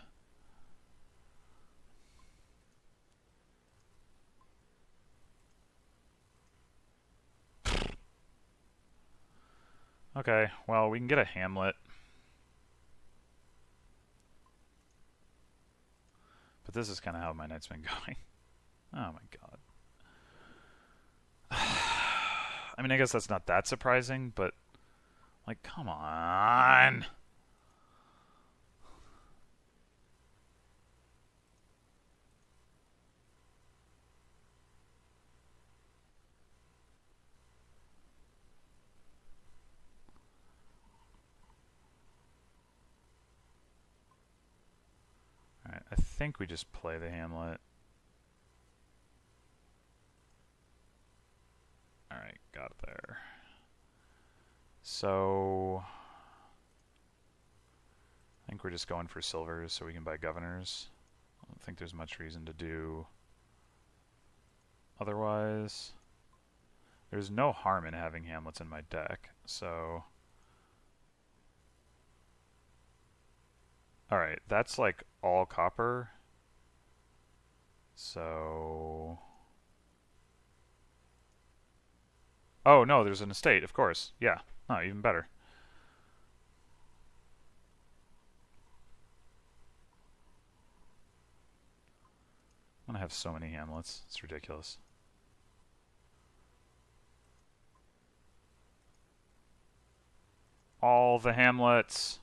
Okay, well, we can get a Hamlet. But this is kind of how my night's been going. Oh my god. I mean, I guess that's not that surprising, but, like, come on. Alright, I think we just play the Hamlet. Alright, got it there. So I think we're just going for silvers so we can buy governors. I don't think there's much reason to do otherwise. There's no harm in having Hamlets in my deck, so... Alright, that's like all copper. So... Oh, no, there's an estate, of course. Yeah. Oh, even better. I'm gonna have so many Hamlets. It's ridiculous. All the Hamlets.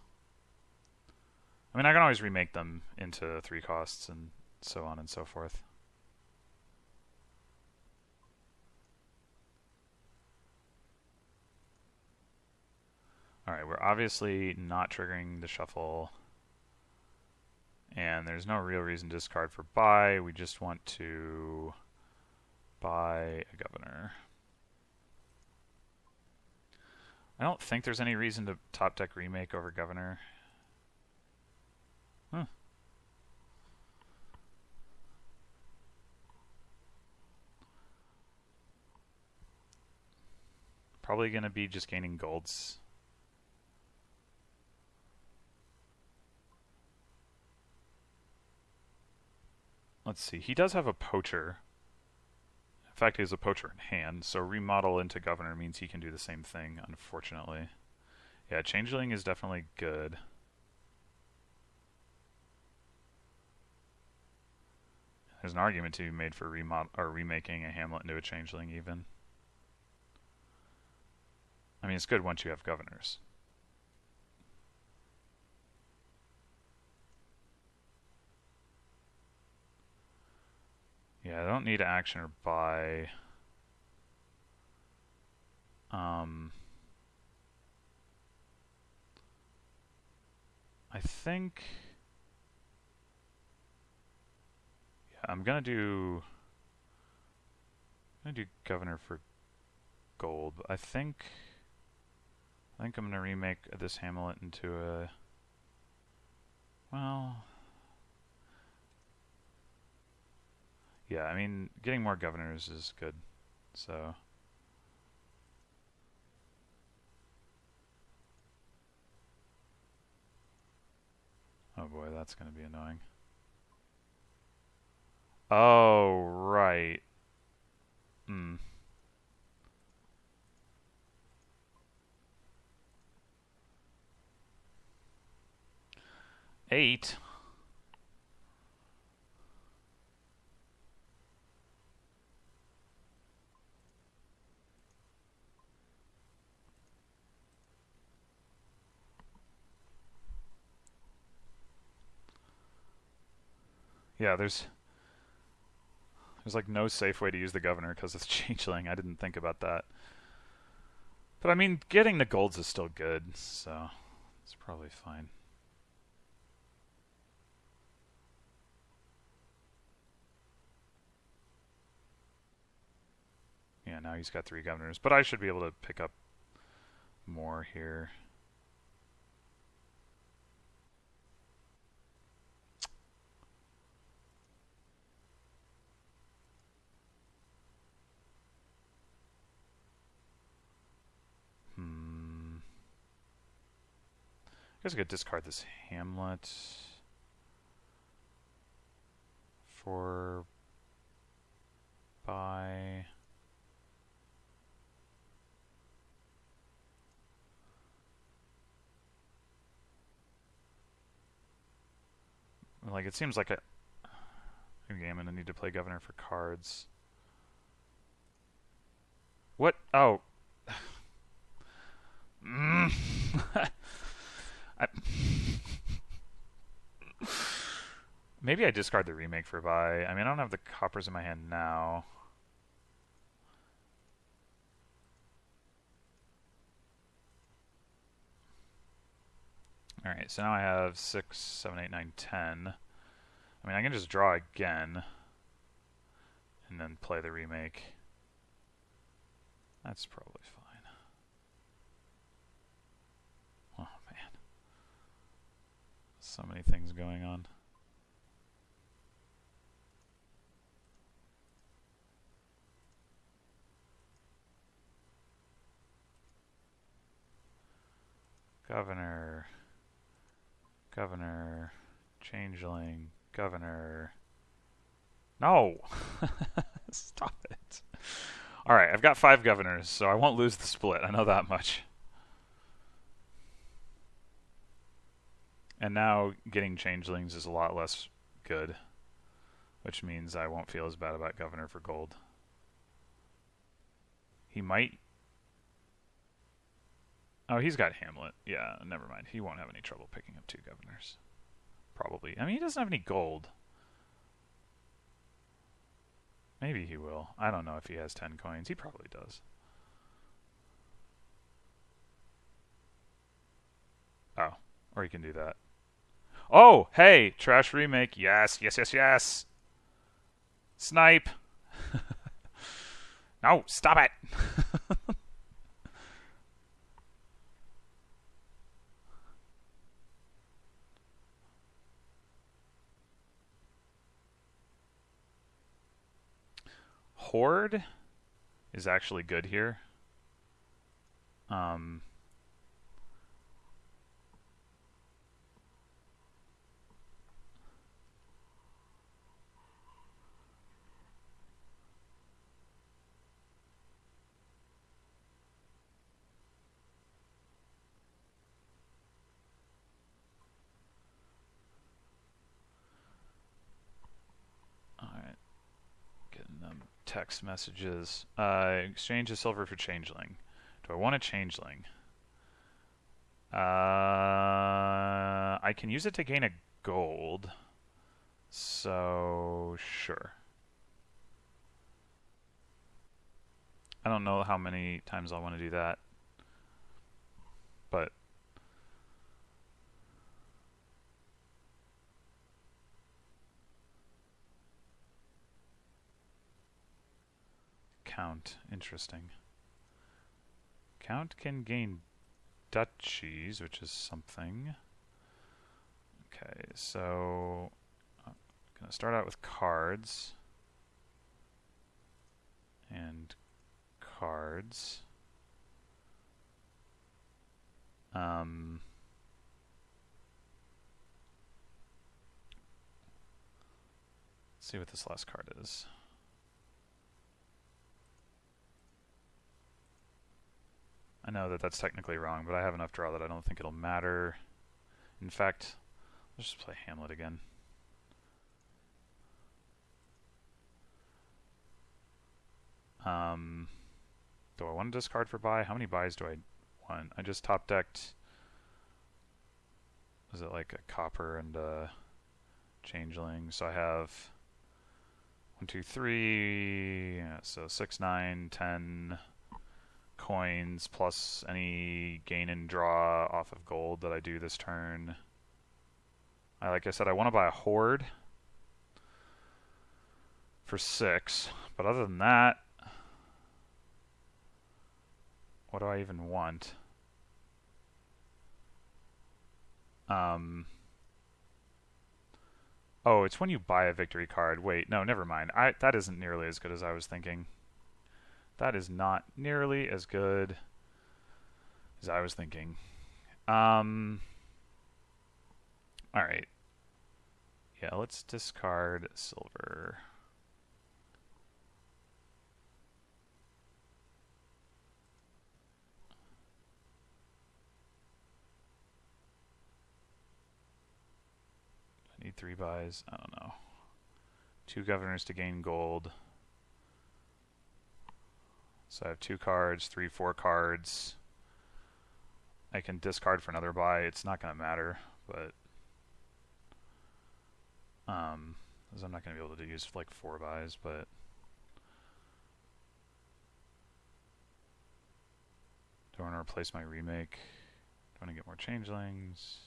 I mean, I can always remake them into 3 costs and so on and so forth. Alright, we're obviously not triggering the shuffle. And there's no real reason to discard for buy. We just want to buy a governor. I don't think there's any reason to top deck remake over governor. Huh. Probably going to be just gaining golds. Let's see. He does have a poacher. In fact, he has a poacher in hand, so remodel into governor means he can do the same thing, unfortunately. Yeah, Changeling is definitely good. There's an argument to be made for remaking a Hamlet into a Changeling, even. I mean, it's good once you have governors. Yeah, I don't need action or buy. I think... Yeah, I'm gonna do governor for gold. But I think I'm gonna remake this hamlet into a... Well... Yeah, I mean, getting more governors is good, so... Oh boy, that's gonna be annoying. Oh, right. Hmm. 8? Yeah, there's like no safe way to use the governor because it's changeling. I didn't think about that. But I mean, getting the golds is still good, so it's probably fine. Yeah, now he's got 3 governors, but I should be able to pick up more here. I guess I could discard this hamlet for buy. Like, it seems like a... Okay, I'm gonna need to play governor for cards. What? Oh. Maybe I discard the remake for buy. I mean, I don't have the coppers in my hand now. Alright, so now I have 6, 7, 8, 9, 10. I mean, I can just draw again and then play the remake. That's probably fine. Oh, man. So many things going on. Governor, governor, changeling, governor. No! Stop it. Alright, I've got 5 governors, so I won't lose the split. I know that much. And now getting changelings is a lot less good, which means I won't feel as bad about governor for gold. He might... Oh, he's got Hamlet. Yeah, never mind. He won't have any trouble picking up 2 governors. Probably. I mean, he doesn't have any gold. Maybe he will. I don't know if he has 10 coins. He probably does. Oh, or he can do that. Oh, hey! Trash remake. Yes, yes, yes, yes! Snipe! No, stop it! Horde is actually good here. Alright. Getting them text messages. Exchange a silver for changeling. Do I want a changeling? I can use it to gain a gold. So, sure. don't know how many times I'll want to do that, but Count, interesting. Count can gain duchies, which is something. Okay, so I'm gonna start out with cards and cards. Let's see what this last card is. I know that that's technically wrong, but I have enough draw that I don't think it'll matter. In fact, let's just play Hamlet again. Do I want to discard for buy? How many buys do I want? I just top decked. Is it like a copper and a changeling? So I have 1, 2, 3. Yeah, so 6, 9, 10 coins plus any gain and draw off of gold that I do this turn. Like I said, I want to buy a horde for 6, but other than that, what do I even want? Oh, it's when you buy a victory card. Wait, no, never mind. That isn't nearly as good as I was thinking. That is not nearly as good as I was thinking. Alright. Yeah, let's discard silver. I need 3 buys. I don't know. 2 governors to gain gold. So I have 2 cards, 3, 4 cards. I can discard for another buy. It's not going to matter, but because I'm not going to be able to use like 4 buys, but do I want to replace my remake? Do I want to get more changelings?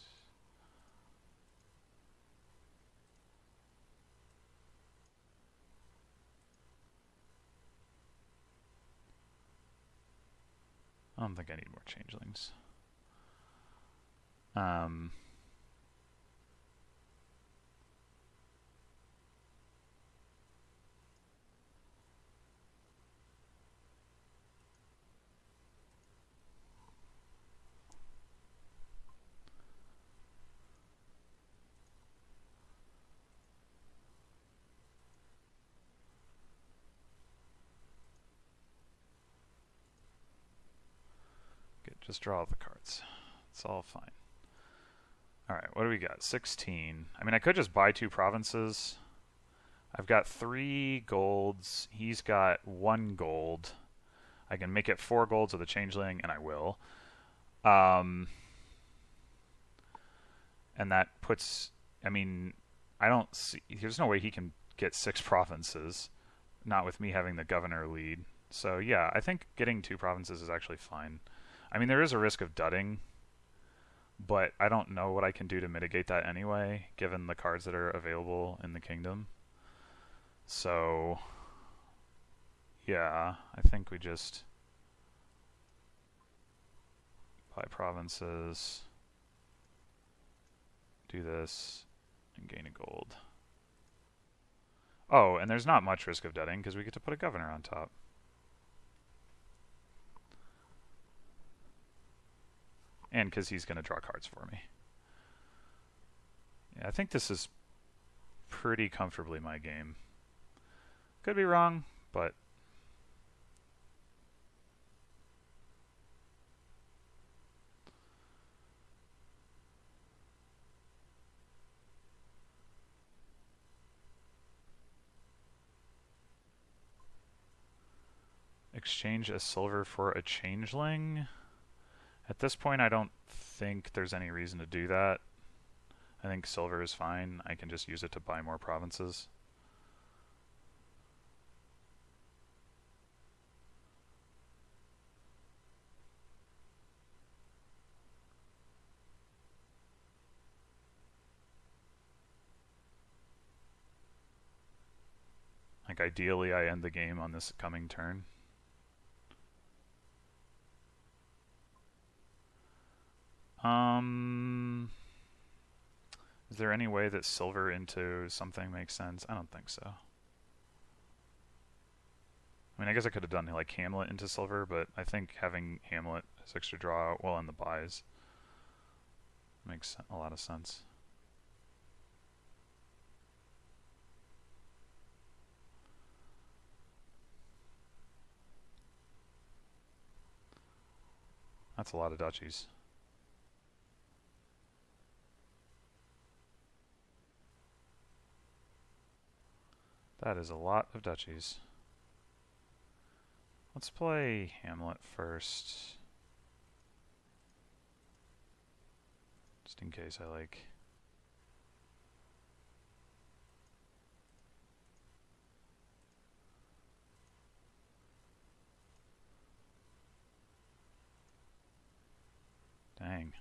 I don't think I need more changelings. Good, just draw all the cards. It's all fine. Alright, what do we got? 16. I mean, I could just buy 2 provinces. I've got 3 golds. He's got 1 gold. I can make it 4 golds with a changeling, and I will. And that puts... I mean, I don't see... There's no way he can get 6 provinces, not with me having the governor lead. So, yeah, I think getting 2 provinces is actually fine. I mean, there is a risk of dudding, but I don't know what I can do to mitigate that anyway, given the cards that are available in the kingdom. So, yeah, I think we just buy provinces, do this, and gain a gold. Oh, and there's not much risk of dudding because we get to put a governor on top. And because he's going to draw cards for me. Yeah, I think this is pretty comfortably my game. Could be wrong, but... Exchange a silver for a changeling? At this point, I don't think there's any reason to do that. I think silver is fine. I can just use it to buy more provinces. Like, ideally, I end the game on this coming turn. Is there any way that silver into something makes sense? I don't think so. I mean, I guess I could have done like Hamlet into silver, but I think having Hamlet as extra draw while in the buys makes a lot of sense. That's a lot of duchies. That is a lot of duchies. Let's play Hamlet first. Just in case I like. Dang.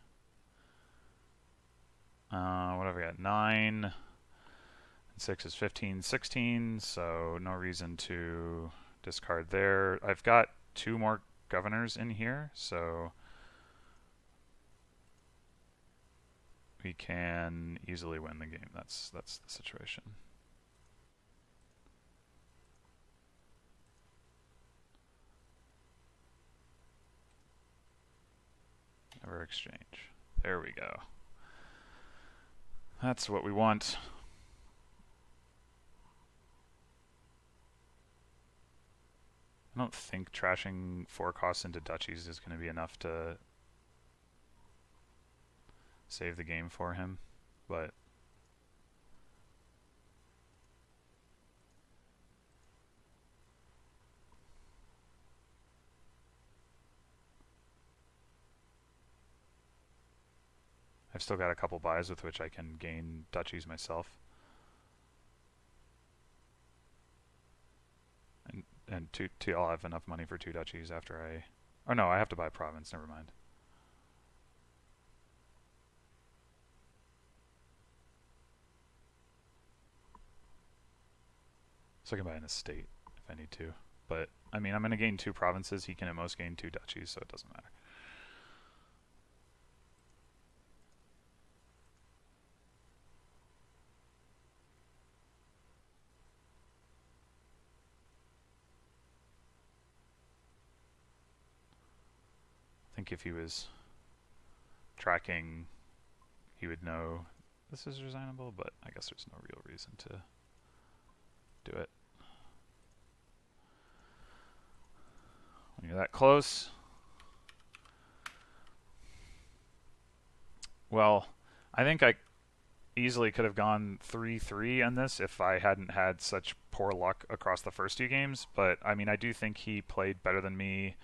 What have we got? 9 and 6 is 15, 16, so no reason to discard there. I've got 2 more governors in here, so we can easily win the game. That's the situation. Never exchange. There we go. That's what we want. I don't think trashing 4 costs into duchies is going to be enough to save the game for him, but I've still got a couple buys with which I can gain duchies myself. And I'll have enough money for 2 duchies after I... Oh no, I have to buy province, never mind. So I can buy an estate if I need to. But, I mean, I'm going to gain 2 provinces. He can at most gain 2 duchies, so it doesn't matter. I think if he was tracking, he would know this is resignable, but I guess there's no real reason to do it. When you're that close, well, I think I easily could have gone 3-3 on this if I hadn't had such poor luck across the first 2 games, but I mean, I do think he played better than me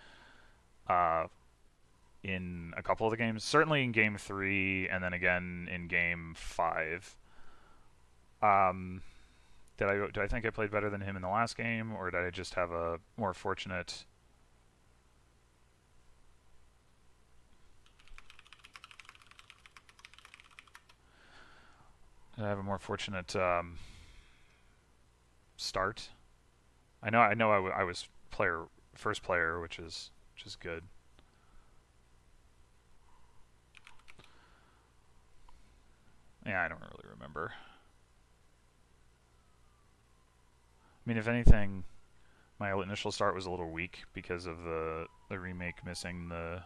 in a couple of the games, certainly in game 3 and then again in game 5. Did I think I played better than him in the last game, or did I just have a more fortunate... Did I have a more fortunate start? I know I was first player, which is good. Yeah, I don't really remember. I mean, if anything, my initial start was a little weak because of the remake missing the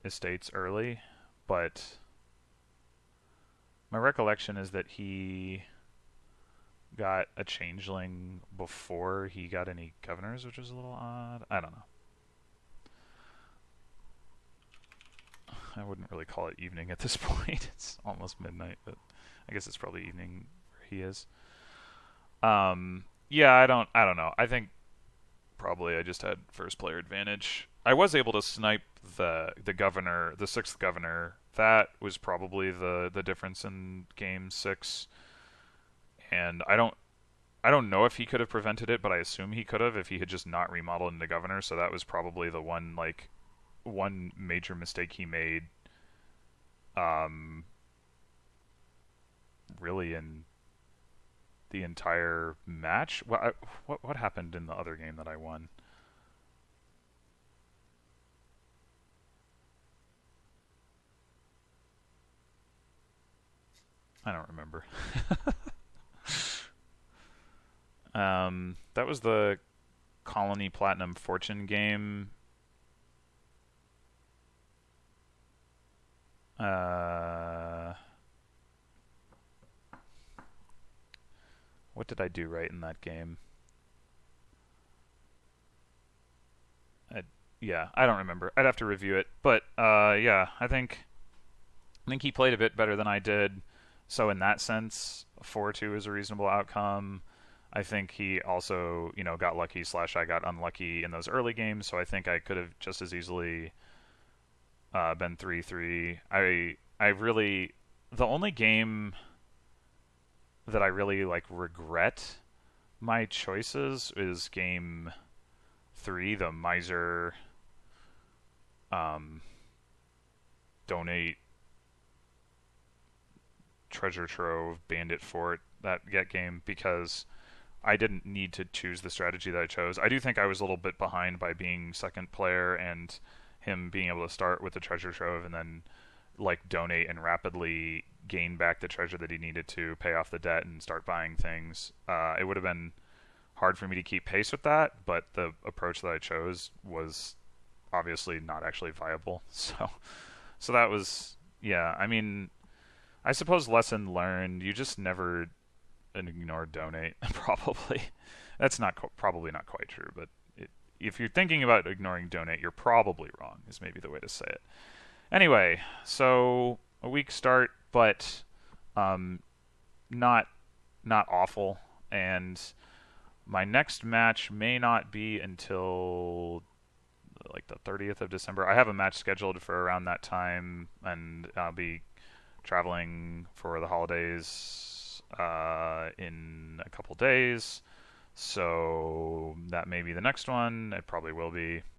estates early, but my recollection is that he got a changeling before he got any governors, which was a little odd. I don't know. I wouldn't really call it evening at this point. It's almost midnight, but I guess it's probably evening where he is. Yeah, I don't know. I think probably I just had first player advantage. I was able to snipe the governor, the 6th governor. That was probably the difference in game 6. And I don't know if he could have prevented it, but I assume he could have if he had just not remodeled into governor. So that was probably the one major mistake he made. Really in the entire match. What happened in the other game that I won? I don't remember. That was the Colony Platinum Fortune game. What did I do right in that game? Yeah, I don't remember. I'd have to review it. But yeah, I think he played a bit better than I did. So in that sense, 4-2 is a reasonable outcome. I think he also, got lucky / I got unlucky in those early games. So I think I could have just as easily been 3-3. I really, the only game that I really regret my choices is game 3, the Miser donate treasure trove bandit fort, that get game, because I didn't need to choose the strategy that I chose. I do think I was a little bit behind by being second player and him being able to start with the treasure trove and then donate and rapidly gain back the treasure that he needed to pay off the debt and start buying things. It would have been hard for me to keep pace with that, but the approach that I chose was obviously not actually viable. So that was, yeah, I mean, I suppose lesson learned, you just never ignore donate, probably. That's probably not quite true, but if you're thinking about ignoring donate, you're probably wrong, is maybe the way to say it. Anyway, so a weak start, but not awful, and my next match may not be until the 30th of December. I have a match scheduled for around that time, and I'll be traveling for the holidays in a couple days, so that may be the next one. It probably will be.